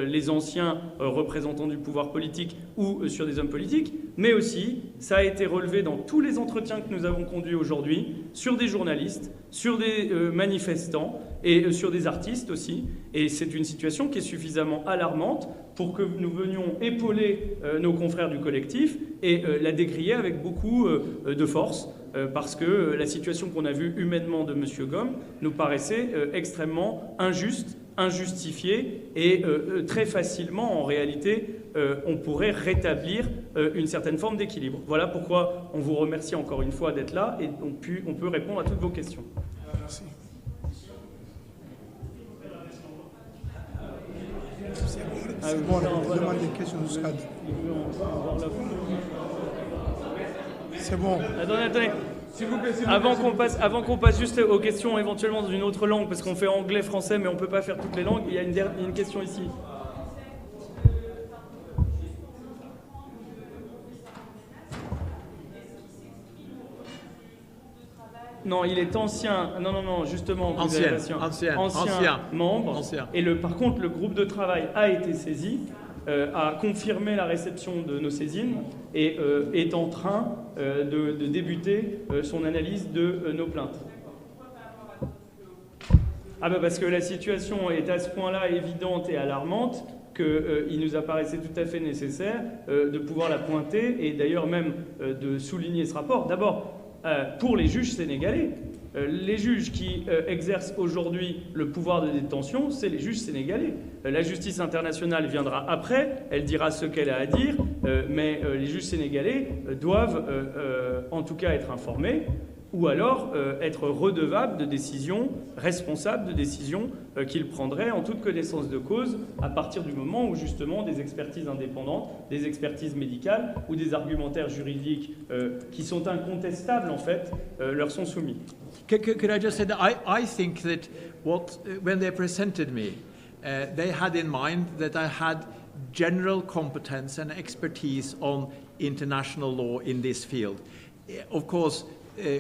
B: les anciens représentants du pouvoir politique ou sur des hommes politiques, mais aussi, ça a été relevé dans tous les entretiens que nous avons conduits aujourd'hui, sur des journalistes, sur des manifestants et sur des artistes aussi. Et c'est une situation qui est suffisamment alarmante pour que nous venions épauler nos confrères du collectif et la décrier avec beaucoup de force. Parce que la situation qu'on a vue humainement de M. Gom nous paraissait extrêmement injuste, injustifiée et très facilement, en réalité, on pourrait rétablir une certaine forme d'équilibre. Voilà pourquoi on vous remercie encore une fois d'être là et on peut répondre à toutes vos questions.
E: Merci. C'est bon, on demande des questions jusqu'à... C'est bon.
B: Attendez. Avant qu'on passe juste aux questions éventuellement dans une autre langue, parce qu'on fait anglais, français, mais on ne peut pas faire toutes les langues, il y a une question ici. Non, il est ancien. Non, justement. Ancien membre.
C: Ancien.
B: Et par contre, le groupe de travail a été saisi, a confirmé la réception de nos saisines et est en train de débuter son analyse de nos plaintes. Parce que la situation est à ce point-là évidente et alarmante qu'il nous apparaissait tout à fait nécessaire de pouvoir la pointer et d'ailleurs même de souligner ce rapport. D'abord, pour les juges sénégalais, Les juges qui exercent aujourd'hui le pouvoir de détention, c'est les juges sénégalais. La justice internationale viendra après, elle dira ce qu'elle a à dire, mais les juges sénégalais doivent en tout cas être informés, ou alors être redevables de décisions, responsables de décisions qu'ils prendraient en toute connaissance de cause à partir du moment où justement des expertises indépendantes, des expertises médicales ou des argumentaires juridiques qui sont incontestables en fait leur sont soumis.
C: Could I just say that I think that when they presented me, they had in mind that I had general competence and expertise on international law in this field. Of course,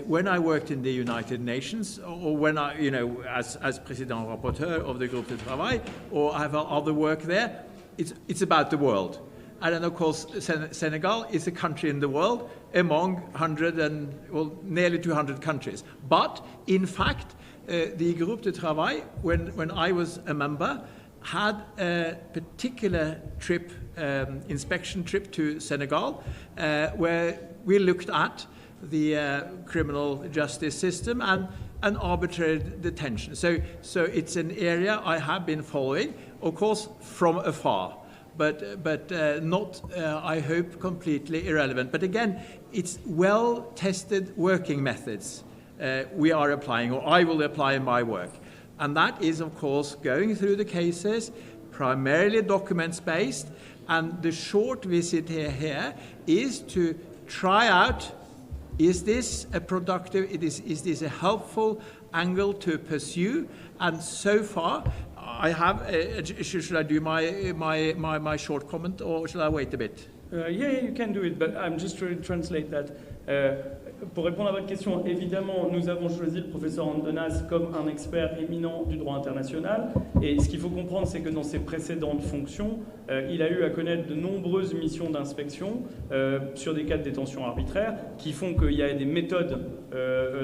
C: when I worked in the United Nations, or when I, as President Rapporteur of the Groupe de Travail, or I have other work there, it's about the world. And then, of course, Senegal is a country in the world among nearly 200 countries. But, in fact, the Groupe de Travail, when I was a member, had a particular trip, inspection trip to Senegal, where we looked at the criminal justice system and arbitrary detention. So it's an area I have been following, of course, from afar, but not, I hope, completely irrelevant. But again, it's well-tested working methods we are applying, or I will apply in my work. And that is, of course, going through the cases, primarily documents-based, and the short visit here is to try out, is this a productive, is this a helpful angle to pursue? And so far, I have, should I do my short comment, or should I wait a bit?
B: Yeah, you can do it, but I'm just trying to translate that. Pour répondre à votre question, évidemment, nous avons choisi le professeur Andenas comme un expert éminent du droit international. Et ce qu'il faut comprendre, c'est que dans ses précédentes fonctions, il a eu à connaître de nombreuses missions d'inspection sur des cas de détention arbitraire qui font qu'il y a des méthodes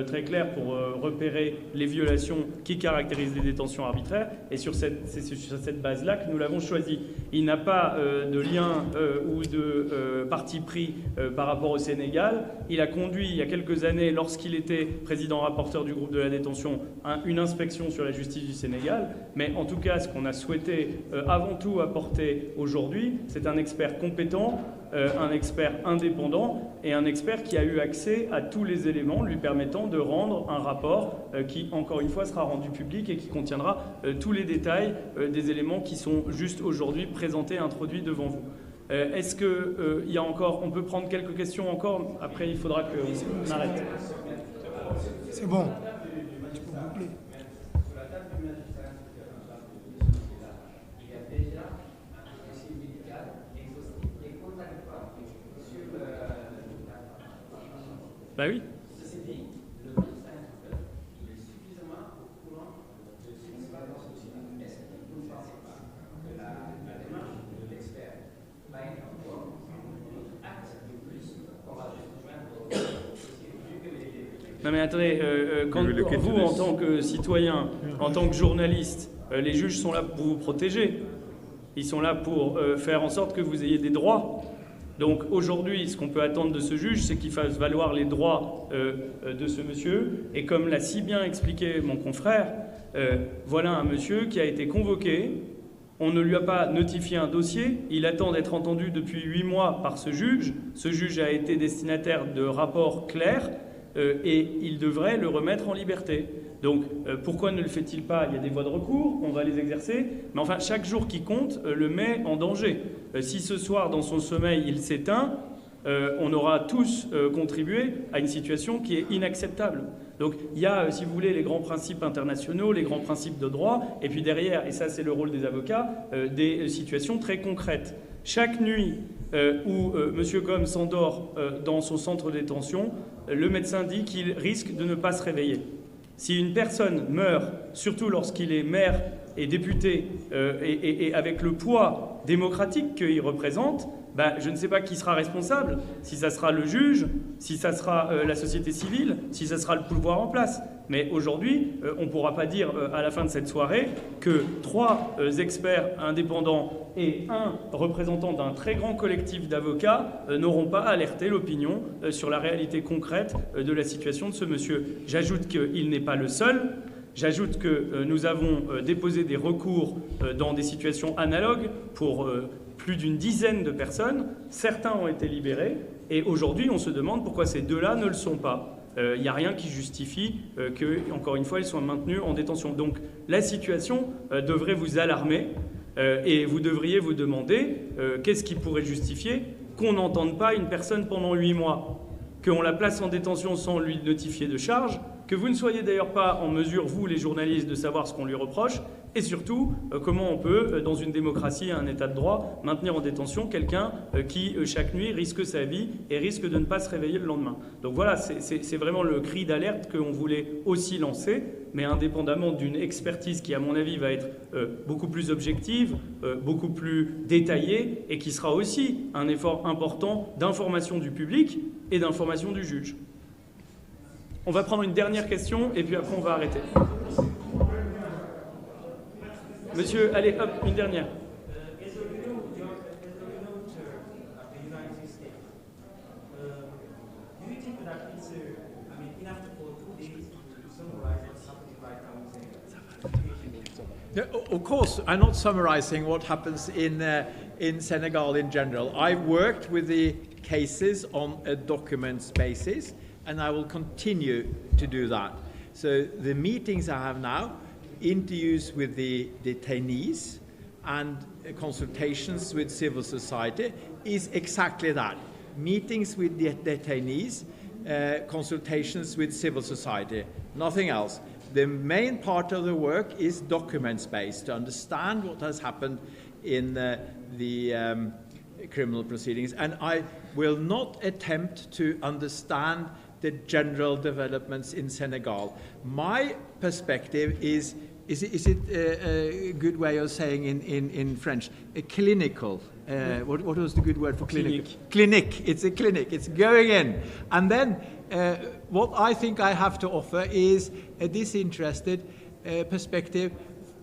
B: très claires pour repérer les violations qui caractérisent les détentions arbitraires. Et c'est sur cette base-là que nous l'avons choisi. Il n'a pas de lien ou de parti pris par rapport au Sénégal. Il a conduit, il y a quelques années, lorsqu'il était président rapporteur du groupe de la détention, une inspection sur la justice du Sénégal. Mais en tout cas, ce qu'on a souhaité avant tout apporter aujourd'hui, c'est un expert compétent, un expert indépendant et un expert qui a eu accès à tous les éléments lui permettant de rendre un rapport qui, encore une fois, sera rendu public et qui contiendra tous les détails des éléments qui sont juste aujourd'hui présentés, introduits devant vous. Est-ce qu'il y a encore, on peut prendre quelques questions encore, après il faudra qu'on arrête.
E: C'est bon.
B: Bah oui. Non mais attendez, quand vous, en tant que citoyen, en tant que journaliste, les juges sont là pour vous protéger. Ils sont là pour faire en sorte que vous ayez des droits. Donc aujourd'hui, ce qu'on peut attendre de ce juge, c'est qu'il fasse valoir les droits de ce monsieur. Et comme l'a si bien expliqué mon confrère, voilà un monsieur qui a été convoqué. On ne lui a pas notifié un dossier. Il attend d'être entendu depuis 8 mois par ce juge. Ce juge a été destinataire de rapports clairs. Et il devrait le remettre en liberté. Donc, pourquoi ne le fait-il pas? Il y a des voies de recours, on va les exercer, mais enfin, chaque jour qui compte le met en danger. Si ce soir, dans son sommeil, il s'éteint, on aura tous contribué à une situation qui est inacceptable. Donc, il y a, si vous voulez, les grands principes internationaux, les grands principes de droit, et puis derrière, et ça c'est le rôle des avocats, des situations très concrètes. Chaque nuit où M. Gomme s'endort dans son centre de détention, le médecin dit qu'il risque de ne pas se réveiller. Si une personne meurt, surtout lorsqu'il est maire est député et avec le poids démocratique qu'il représente, je ne sais pas qui sera responsable, si ça sera le juge, si ça sera la société civile, si ça sera le pouvoir en place. Mais aujourd'hui, on ne pourra pas dire à la fin de cette soirée que 3 experts indépendants et un représentant d'un très grand collectif d'avocats n'auront pas alerté l'opinion sur la réalité concrète de la situation de ce monsieur. J'ajoute qu'il n'est pas le seul. J'ajoute que nous avons déposé des recours dans des situations analogues pour plus d'une dizaine de personnes. Certains ont été libérés et aujourd'hui on se demande pourquoi ces 2-là ne le sont pas. Il n'y a rien qui justifie que, encore une fois, ils soient maintenus en détention. Donc la situation devrait vous alarmer et vous devriez vous demander qu'est-ce qui pourrait justifier qu'on n'entende pas une personne pendant 8 mois, qu'on la place en détention sans lui notifier de charge, que vous ne soyez d'ailleurs pas en mesure, vous les journalistes, de savoir ce qu'on lui reproche, et surtout, comment on peut, dans une démocratie et un état de droit, maintenir en détention quelqu'un qui, chaque nuit, risque sa vie et risque de ne pas se réveiller le lendemain. Donc voilà, c'est vraiment le cri d'alerte qu'on voulait aussi lancer, mais indépendamment d'une expertise qui, à mon avis, va être beaucoup plus objective, beaucoup plus détaillée, et qui sera aussi un effort important d'information du public et d'information du juge. On va prendre une dernière question, et puis après on va arrêter. Monsieur, allez, hop, une dernière.
F: As a remote of the United States, do you think that it's enough for 2 days to summarize what's happening right now in Senegal?
C: Of course, I'm not summarizing what happens in Senegal in general. I worked with the cases on a documents basis, and I will continue to do that. So the meetings I have now, interviews with the detainees and consultations with civil society, is exactly that. Meetings with the detainees, consultations with civil society, nothing else. The main part of the work is documents-based, to understand what has happened in the criminal proceedings. And I will not attempt to understand the general developments in Senegal. My perspective is it a good way of saying in French? A clinical. What was the good word for clinic? Clinic. It's a clinic. It's going in. And then what I think I have to offer is a disinterested perspective,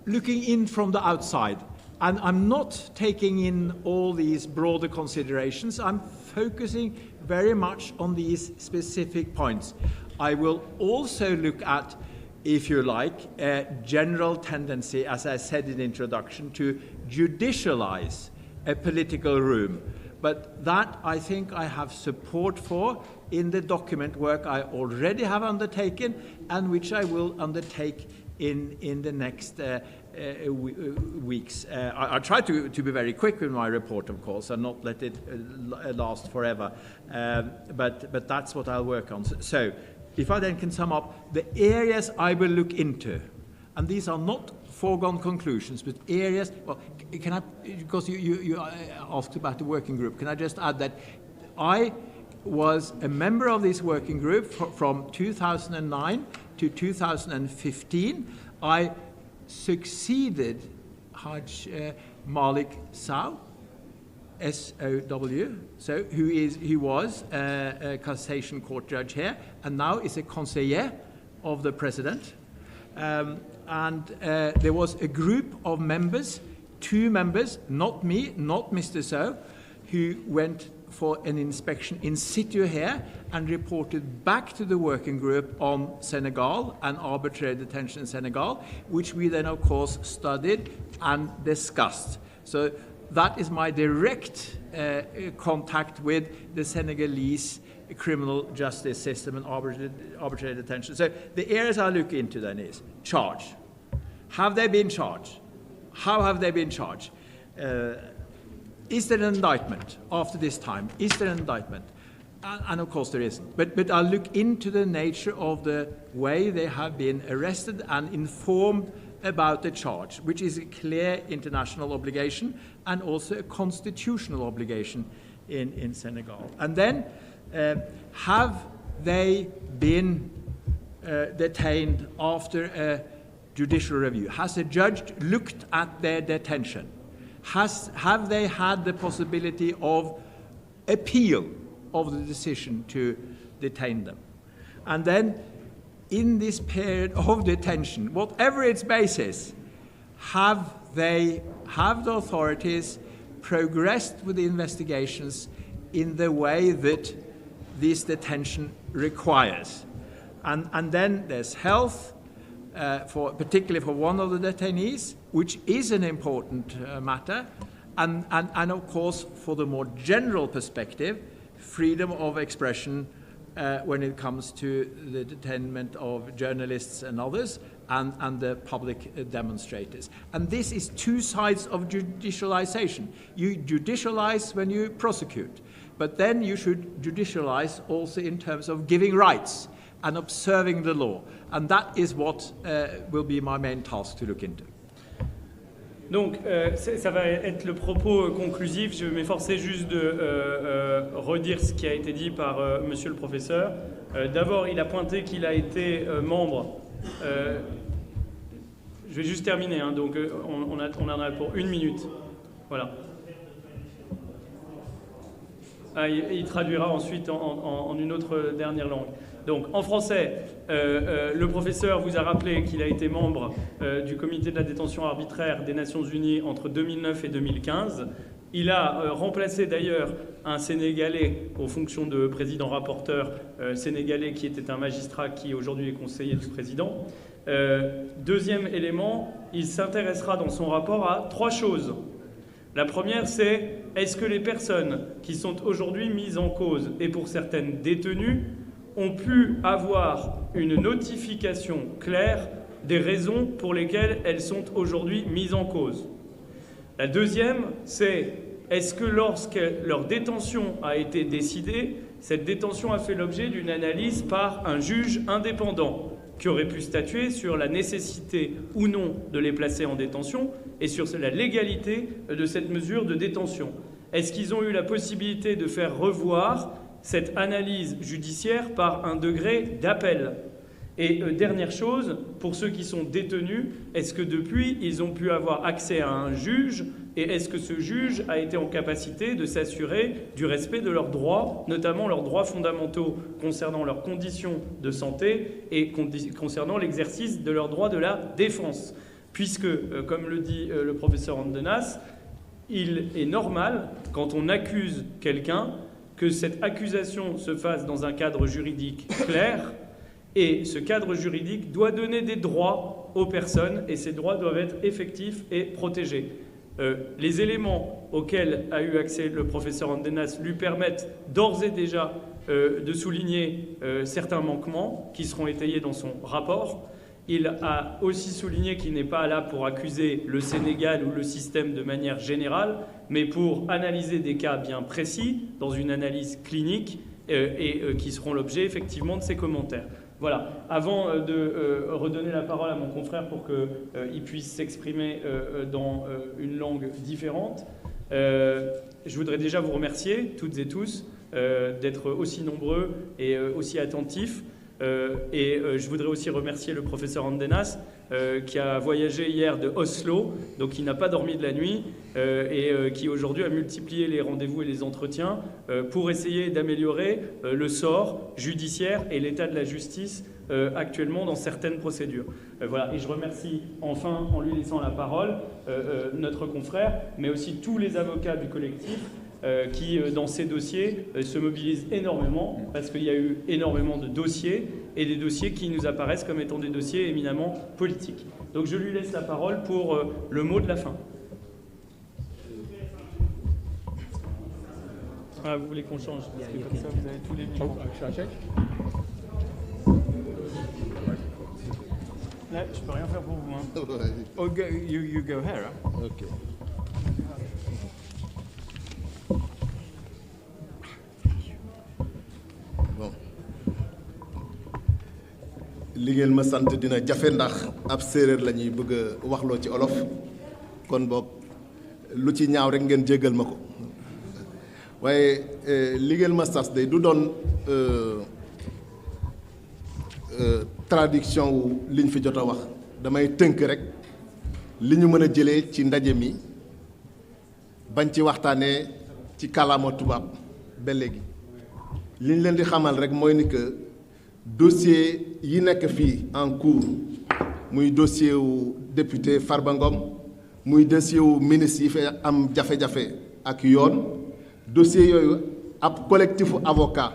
C: looking in from the outside. And I'm not taking in all these broader considerations. I'm focusing very much on these specific points. I will also look at, if you like, a general tendency, as I said in the introduction, to judicialize a political room. But that, I think, I have support for in the document work I already have undertaken and which I will undertake in the next weeks. I'll try to be very quick with my report, of course, and not let it last forever. But that's what I'll work on. So if I then can sum up the areas I will look into, and these are not foregone conclusions, but areas, well, can I, because you asked about the working group, can I just add that I was a member of this working group from 2009 to 2015. I succeeded Haj Malik Sow, S-O-W, so who was a cassation court judge here, and now is a conseiller of the president. And there was a group of members, 2 members, not me, not Mr. Sow, who went for an inspection in situ here and reported back to the working group on Senegal and arbitrary detention in Senegal, which we then, of course, studied and discussed. So that is my direct contact with the Senegalese criminal justice system and arbitrary detention. So the areas I look into then is charge. Have they been charged? How have they been charged? Is there an indictment after this time? Is there an indictment? And of course there isn't. But I'll look into the nature of the way they have been arrested and informed about the charge, which is a clear international obligation and also a constitutional obligation in Senegal. And then, have they been detained after judicial review? Has a judge looked at their detention? Have they had the possibility of appeal of the decision to detain them? And then, in this period of detention, whatever its basis, have the authorities progressed with the investigations in the way that this detention requires? And then there's health, particularly for one of the detainees, which is an important matter, and of course, for the more general perspective, freedom of expression when it comes to the detainment of journalists and others, and the public demonstrators. And this is two sides of judicialization. You judicialize when you prosecute, but then you should judicialize also in terms of giving rights and observing the law. And that is what will be my main task to look into.
B: Donc, ça va être le propos conclusif. Je vais m'efforcer juste de redire ce qui a été dit par monsieur le professeur. D'abord, il a pointé qu'il a été membre. Je vais juste terminer, hein, donc on en a pour 1 minute. Voilà. Ah, il traduira ensuite en une autre dernière langue. Donc, en français, le professeur vous a rappelé qu'il a été membre du comité de la détention arbitraire des Nations Unies entre 2009 et 2015. Il a remplacé d'ailleurs un Sénégalais aux fonctions de président-rapporteur sénégalais qui était un magistrat qui aujourd'hui est conseiller du président. Deuxième élément, il s'intéressera dans son rapport à 3 choses. La première, c'est est-ce que les personnes qui sont aujourd'hui mises en cause et pour certaines détenues ont pu avoir une notification claire des raisons pour lesquelles elles sont aujourd'hui mises en cause. La deuxième, c'est est-ce que lorsque leur détention a été décidée, cette détention a fait l'objet d'une analyse par un juge indépendant qui aurait pu statuer sur la nécessité ou non de les placer en détention et sur la légalité de cette mesure de détention. Est-ce qu'ils ont eu la possibilité de faire revoir cette analyse judiciaire par un degré d'appel? Et dernière chose, pour ceux qui sont détenus, est-ce que depuis, ils ont pu avoir accès à un juge et est-ce que ce juge a été en capacité de s'assurer du respect de leurs droits, notamment leurs droits fondamentaux concernant leurs conditions de santé et concernant l'exercice de leurs droits de la défense? Puisque, comme le dit le professeur Andenas, il est normal, quand on accuse quelqu'un, que cette accusation se fasse dans un cadre juridique clair, et ce cadre juridique doit donner des droits aux personnes, et ces droits doivent être effectifs et protégés. Les éléments auxquels a eu accès le professeur Andenas lui permettent d'ores et déjà de souligner certains manquements qui seront étayés dans son rapport. Il a aussi souligné qu'il n'est pas là pour accuser le Sénégal ou le système de manière générale, mais pour analyser des cas bien précis, dans une analyse clinique, et qui seront l'objet effectivement de ses commentaires. Voilà. Avant de redonner la parole à mon confrère pour qu'il puisse s'exprimer dans une langue différente, je voudrais déjà vous remercier, toutes et tous, d'être aussi nombreux et aussi attentifs. Et je voudrais aussi remercier le professeur Andenas qui a voyagé hier de Oslo, donc qui n'a pas dormi de la nuit et qui aujourd'hui a multiplié les rendez-vous et les entretiens pour essayer d'améliorer le sort judiciaire et l'état de la justice actuellement dans certaines procédures. Voilà. Et je remercie enfin, en lui laissant la parole, notre confrère, mais aussi tous les avocats du collectif qui, dans ces dossiers, se mobilisent énormément parce qu'il y a eu énormément de dossiers et des dossiers qui nous apparaissent comme étant des dossiers éminemment politiques. Donc je lui laisse la parole pour le mot de la fin. Ah, vous voulez qu'on change? Parce que comme ça, vous avez tous les micros. Là, je peux rien faire pour vous. Hein.
C: Oh, you go here. Huh?
A: Ok. Bon. li ngeen ma sant dina jafe ndax ab séeréer la ñuy bëgg a waxloo ci olof kon boog lu ci ñaaw rek ngeen jéggal ma ko waaye li ngeen ma sas day du doon traduction wu liñ fi jot a wax damay tënk rek li ñu mën a jëlee ci ndaje mi bañ ci waxtaanee ci kàllaama tubaab ba léegi li ñu leen di xamal rek mooy ni que dossier yi nekk fii en cours muy dossier wu député Farba Ngom muy dossier wu ministre yi fi am jafe-jafe ak yoon dossier yooyu ab collectifu avocat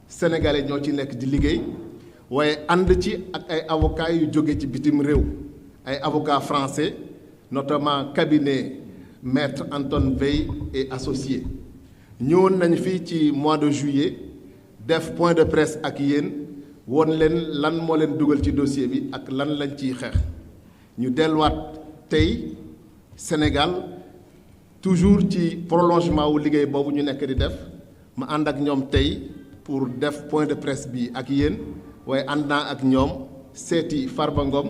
A: sénégalais ñoo ci nekk di liggéey waaye ànd ci ak ay avocats yu jóge ci bitim réew ay avocats français notamment cabinet maître Antoine Veil et associés ñëwoon nañ fii ci mois de juillet def point de presse ak yéen woon leen lan moo leen dugal ci dossier bi ak lan lañ ciy xeex ñu delluwaat tey Sénégal toujours ci prolongement wu liggéey boobu ñu nekk di def ma ànd ak ñoom tey pour def point de presse bi ak yéen waaye ànd naa ak ñoom seeti Farba Ngom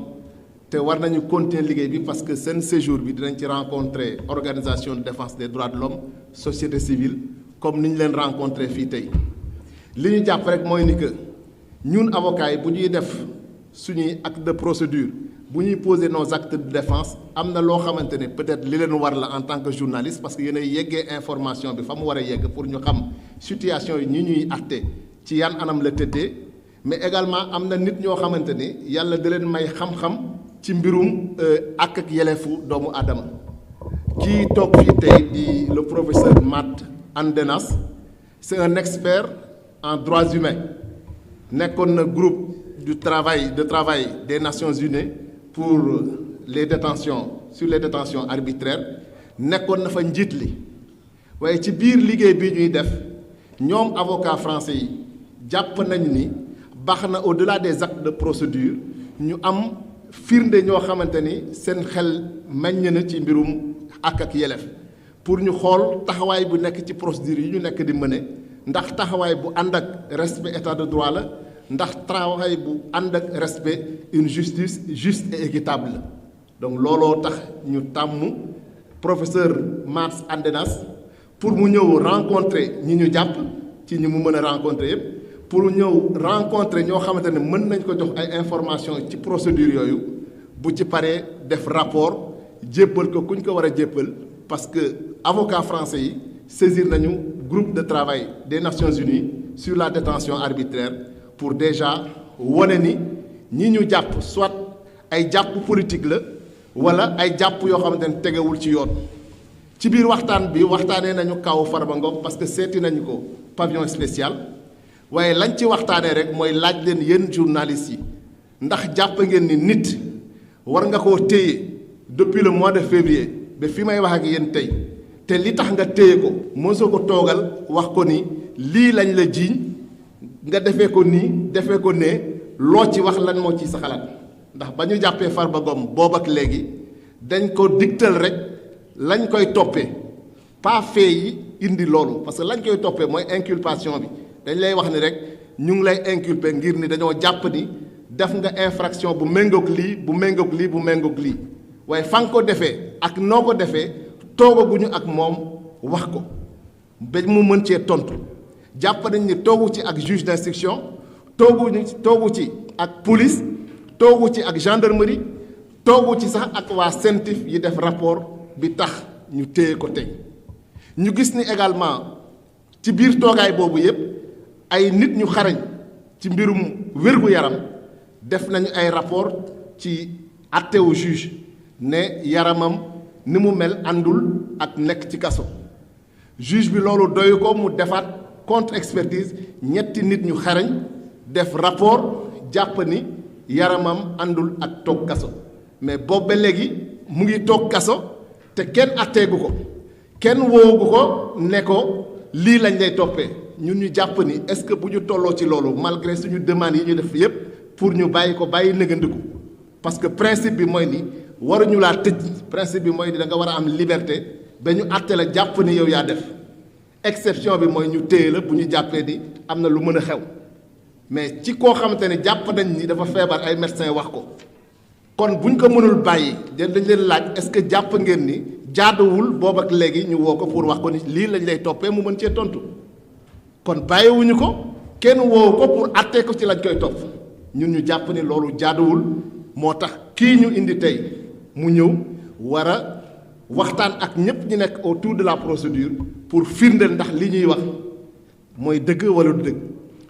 A: te war nañu continuer liggéey bi parce que seen séjour bi dinañ ci rencontrer organisation de défense des droits de l'homme société civile comme ni ñu leen rencontrer fii tey li ñu jàpp rek mooy ni que ñun avocats yi bu ñuy def suñuy acte de procédure bu ñuy poser nos actes de défense am na loo xamante ne peut-être li leen war la en tant que journaliste parce que yéen a yeggee information bi fa mu war a yegg pour ñu xam situation yi ñi ñuy àtte ci yan anam la tëddee mais également am na nit ñoo xamante ni yàlla da leen may xam-xam ci mbirum ak yelefu doomu aadama kii toog fii tey di le professeur Matt Andenas c'est un expert en droits humains nekkoon na groupe de travail des Nations Unies pour les détentions sur les détentions arbitraires nekkoon na fa njiit li waaye ci biir liggéey bi ñuy def ñoom avocat français yi jàpp nañ ni baax na au-delà des actes de procédure ñu am firnde ñoo xamante ni seen xel meññ na ci mbirum ak yelef pour ñu xool taxawaay bu nekk ci procédure yi ñu nekk di mëne ndax taxawaay bu ànd ak respect état de droit la ndax taxawaay bu ànd ak respect une justice juste et équitable la donc looloo tax ñu tàmm professeur Matt Andenas pour mu ñëw rencontrer ñi ñu jàpp ci ñi mu mën a rencontrer yëpp pour ñëw rencontrer ñoo xamante ne mën nañ ko jox ay information ci procédure yooyu bu ci paree def rapport jébbal ko kuñ ko war a jébbal parce que avocat français yi saisir nañu groupe de travail des Nations Unies sur la détention arbitraire pour déjà wane ni ñi ñu jàpp soit ay jàpp politique la wala ay jàpp yoo xamante ne tegewul ci yoon ci biir waxtaan bi waxtaanee nañu kaw Farba Ngom parce que seeti nañu ko pavillon spécial waaye lañ ci waxtaanee rek mooy laaj leen yéen journalistes yi ndax jàpp ngeen ni nit war nga koo téye depuis le mois de février ba fi may wax ak yéen tey te li tax nga téye ko mosoo ko toogal wax ko ni lii lañ la jiiñ nga defee ko nii defee ko ne loo ci wax lan moo ci sa xalaat ndax ba ñu jàppee Farba Ngom boobu ak léegi dañ ko digtal rek lañ koy toppee pas fait yi indi loolu parce que lañ koy toppee mooy inculpation bi dañ lay wax ni rek ñu ngi lay inculper ngir ni dañoo jàpp ni def nga infraction bu méngoog lii bu méngoog lii bu méngoog lii waaye fa nga ko defee ak noo ko defee toogaguñu ak moom wax ko ba mu mën cee tontu jàpp nañ ni toogu ci ak juge d'instruction toogu ci ak police toogu ci ak gendarmerie toogu ci sax ak waa CENTIF yi def rapport bi tax ñu téye ko tey ñu gis ni également ci biir toogaay boobu yépp ay nit ñu xarañ ci mbirum wér-gu-yaram def nañu ay rapport ci àttewu juge ne yaramam ni mu mel àndul ak nekk ci kaso juge bi loolu doyu ko mu defaat contre expertise ñetti nit ñu xarañ def rapport jàpp ni yaramam àndul ak toog kaso mais boobu ba léegi mu ngi toog kaso te kenn atteegu ko kenn woowu ko ne ko lii lañ lay toppee ñun ñu jàpp ni est-ce que bu ñu tolloo ci loolu malgré suñu demande yi ñu def yépp pour ñu bàyyi ko bàyyi nëgandiku parce que principe bi mooy ni waruñu laa tëj principe bi mooy ni da nga war a am liberté ba ñu àtte la jàpp ni yow yaa def exception bi mooy ñu téye la bu ñu jàppee ni am na lu mën a xew mais ci koo xamante ne jàpp nañ ni dafa feebar ay médecins wax ko kon buñ ko mënul bàyyi dañ leen laaj est-ce que jàpp ngeen ni jaaduwul boobu ak léegi ñu woo ko pour wax ko ni lii lañ lay toppee mu mën cee tontu kon bàyyiwuñu ko kenn woowu ko pour àttee ko ci lañ koy topp ñun ñu jàpp ni loolu jaaduwul moo tax kii ñu indi tey mu ñëw war a waxtaan ak ñëpp ñu nekk autour de la procédure pour firndeel ndax li ñuy wax mooy dëgg wala du dëgg.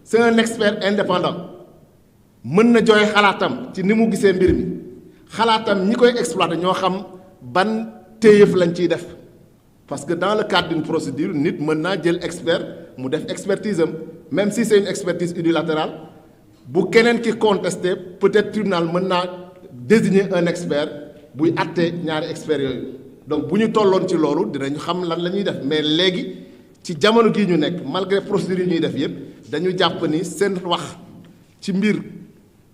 A: C'est un expert indépendant mën na joxe xalaatam ci ni mu gisee mbir mi xalaatam ñi koy exploiter ñoo xam ban téyëf lañ ciy def parce que dans le cadre d'une procédure nit mën naa jël expert mu def expertise am même si c'est une expertise unilatérale bu keneen ki contesté peut-être tribunal mën naa désigner un expert buy àtte ñaari experts yooyu donc bu ñu tolloon ci loolu dinañu xam lan la ñuy def mais léegi ci jamono gii ñu nekk malgré procédure yi ñuy def yépp dañu jàpp ni seen wax ci mbir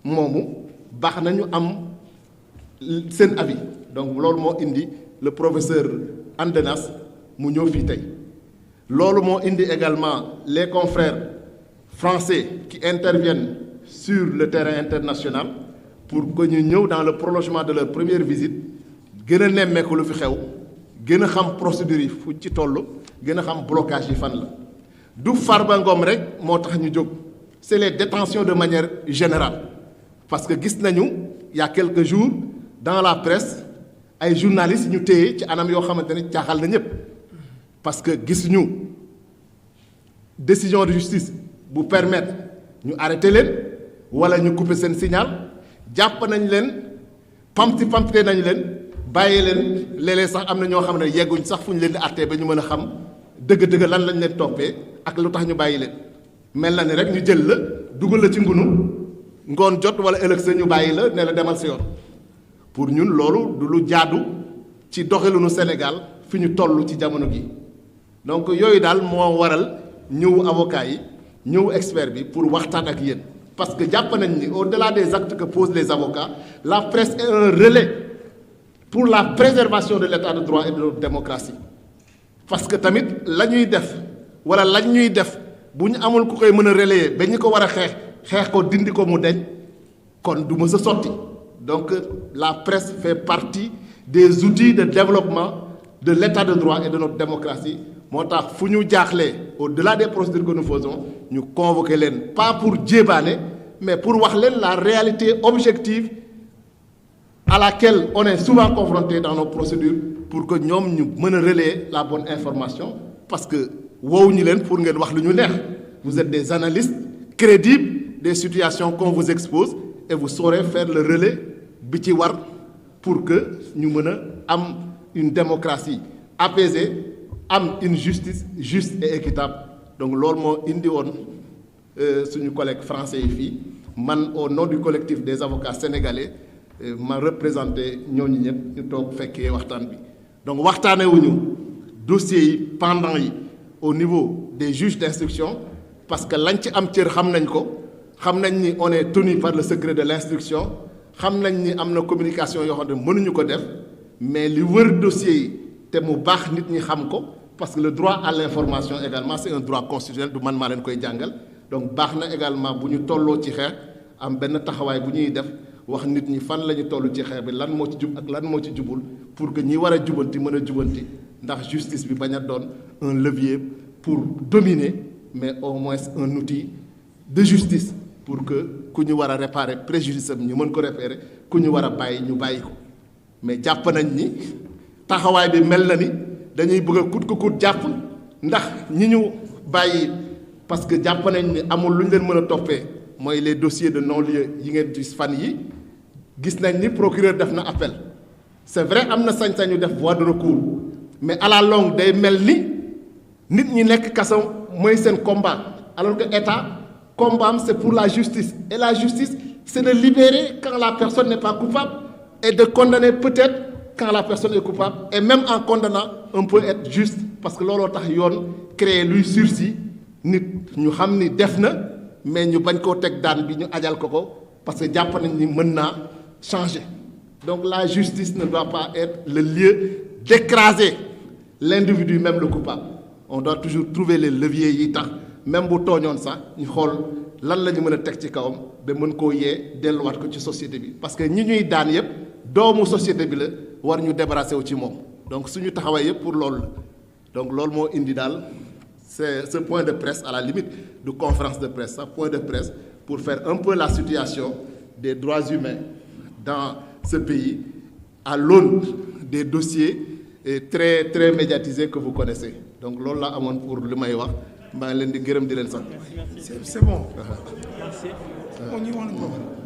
A: moomu baax nañu am seen avis donc loolu moo indi le professeur Andenas mu ñëw fii tey loolu moo indi également les confrères français qui interviennent sur le terrain international pour que ñu ñëw dans le prolongement de leur première visite gën a nemmeeku lu fi xew gën a xam procédure yi fu ci toll gën a xam blocage yi fan la du Farba Ngom rek moo tax ñu jóg c'est les détentions de manière générale parce que gis nañu il y a quelques jours dans la presse ay journalistes ñu téye ci anam yoo xamante ne caaxal na ñëpp parce que gis ñu décision de justice bu permettre ñu arrêter leen wala ñu couper seen signal jàpp nañ leen pamti nañ leen bàyyi leen léeg-léeg sax am na ñoo xam ne yegguñ sax fu ñu leen di àttee ba ñu mën a xam dëgg-dëgg lan lañ leen toppee ak lu tax ñu bàyyi leen mel na ni rek ñu jël la dugal la ci ngunu ngoon jot wala ëllëg sa ñu bàyyi la ne la demal si yoon pour ñun loolu du lu jaadu ci doxalinu Sénégal fi ñu toll ci jamono gi donc yooyu daal moo waral ñëw avocat yi ñëw expert bi pour waxtaan ak yéen parce que jàpp nañ ni au-delà des actes que posent les avocats la presse est un relais pour la préservation de l'état de droit et de notre démocratie parce que tamit la ñuy def wala lañ ñuy def bu ñu amul ku koy mën a relayer ba ñu ko war a xeex ko dindi ko mu deñ kon du mës a sotti donc la presse fait partie des outils de développement de l'état de droit et de notre démocratie moo tax fu ñu jaaxlee au-delà des procédures que nous faisons ñu convoquer leen pas pour jébaane mais pour wax leen la réalité objective à laquelle on est souvent confronté dans nos procédures pour que ñoom ñu mën a relayer la bonne information parce que woowuñu leen pour ngeen wax lu ñu neex vous êtes des analystes crédibles des situations qu'on vous expose et vous saurez faire le relais bi ci war pour que ñu mën a am une démocratie apaisée am une justice juste et équitable donc loolu moo indi woon suñu collègue français yi fii man au nom du collectif des avocats sénégalais ma représenté ñooñu ñëpp ñu toog fekkee waxtaan bi donc waxtaanewuñu dossiers yi pendant yi au niveau des juges d'instruction parce que lañ ci am cër xam nañ ko xam nañ ni on est tenu par le secret de l'instruction xam nañ ni am na communication yoo xam ne mënuñu ko def mais li wër dossiers yi te mu baax nit ñi xam ko parce que le droit à l'information également c'est un droit constitutionnel du man maa leen koy jàngal donc baax na également bu ñu tolloo ci xeex am benn taxawaay bu ñuy def wax nit ñi fan la ñu toll ci xeex bi lan moo ci jub ak lan moo ci jubul pour que ñi war a jubanti mën a jubanti ndax justice bi bañ a doon un levier pour dominer mais au moins un outil de justice pour que ku ñu war a réparer préjudice am ñu mën ko réparer ku ñu war a bàyyi ñu bàyyi ko mais jàpp nañ ni taxawaay bi mel na ni dañuy bëgg a kut ko kut jàpp ndax ñi ñu bàyyi parce que jàpp nañ ni amul lu ñu leen mën a toppee mooy les dossiers de non-lieu yi ngeen gis fan yi gis nañ ni procureur def na appel c'est vrai am na sañ-sañu def voie de recours mais à la longue day mel ni nit ñi nekk kaso mooy seen combat alors que état combat am c'est pour la justice et la justice c'est de libérer quand la personne n'est pas coupable et de condamner peut-être quand la personne est coupable et même en condamnant on peut être juste parce que looloo tax yoon créer luy sursis nit ñu xam ni def na mais ñu bañ koo teg daan bi ñu ajal ko parce que jàpp nañ ni mën naa changer donc la justice ne doit pas être le lieu d'écraser l'individu même le coupable on doit toujours trouver les leviers yi tax même bu tooñoon sax ñu xool lan la ñu mën a teg ci kawam ba mën koo yee delluwaat ko ci société bi parce que ñi ñuy daan yëpp doomu société bi la war ñu débarrasser wu ci moom donc suñu taxawaay yëpp pour loolu la donc loolu moo indi daal c'est ce point de presse à la limite de conférence de presse ça point de presse pour faire un peu la situation des droits humains dans ce pays à l'aune des dossiers très très médiatisés que vous connaissez. Donc loolu la amoon pour li may wax maa ngi leen di gërëm di leen sant.
E: C'est bon.
B: Merci.
E: On y va.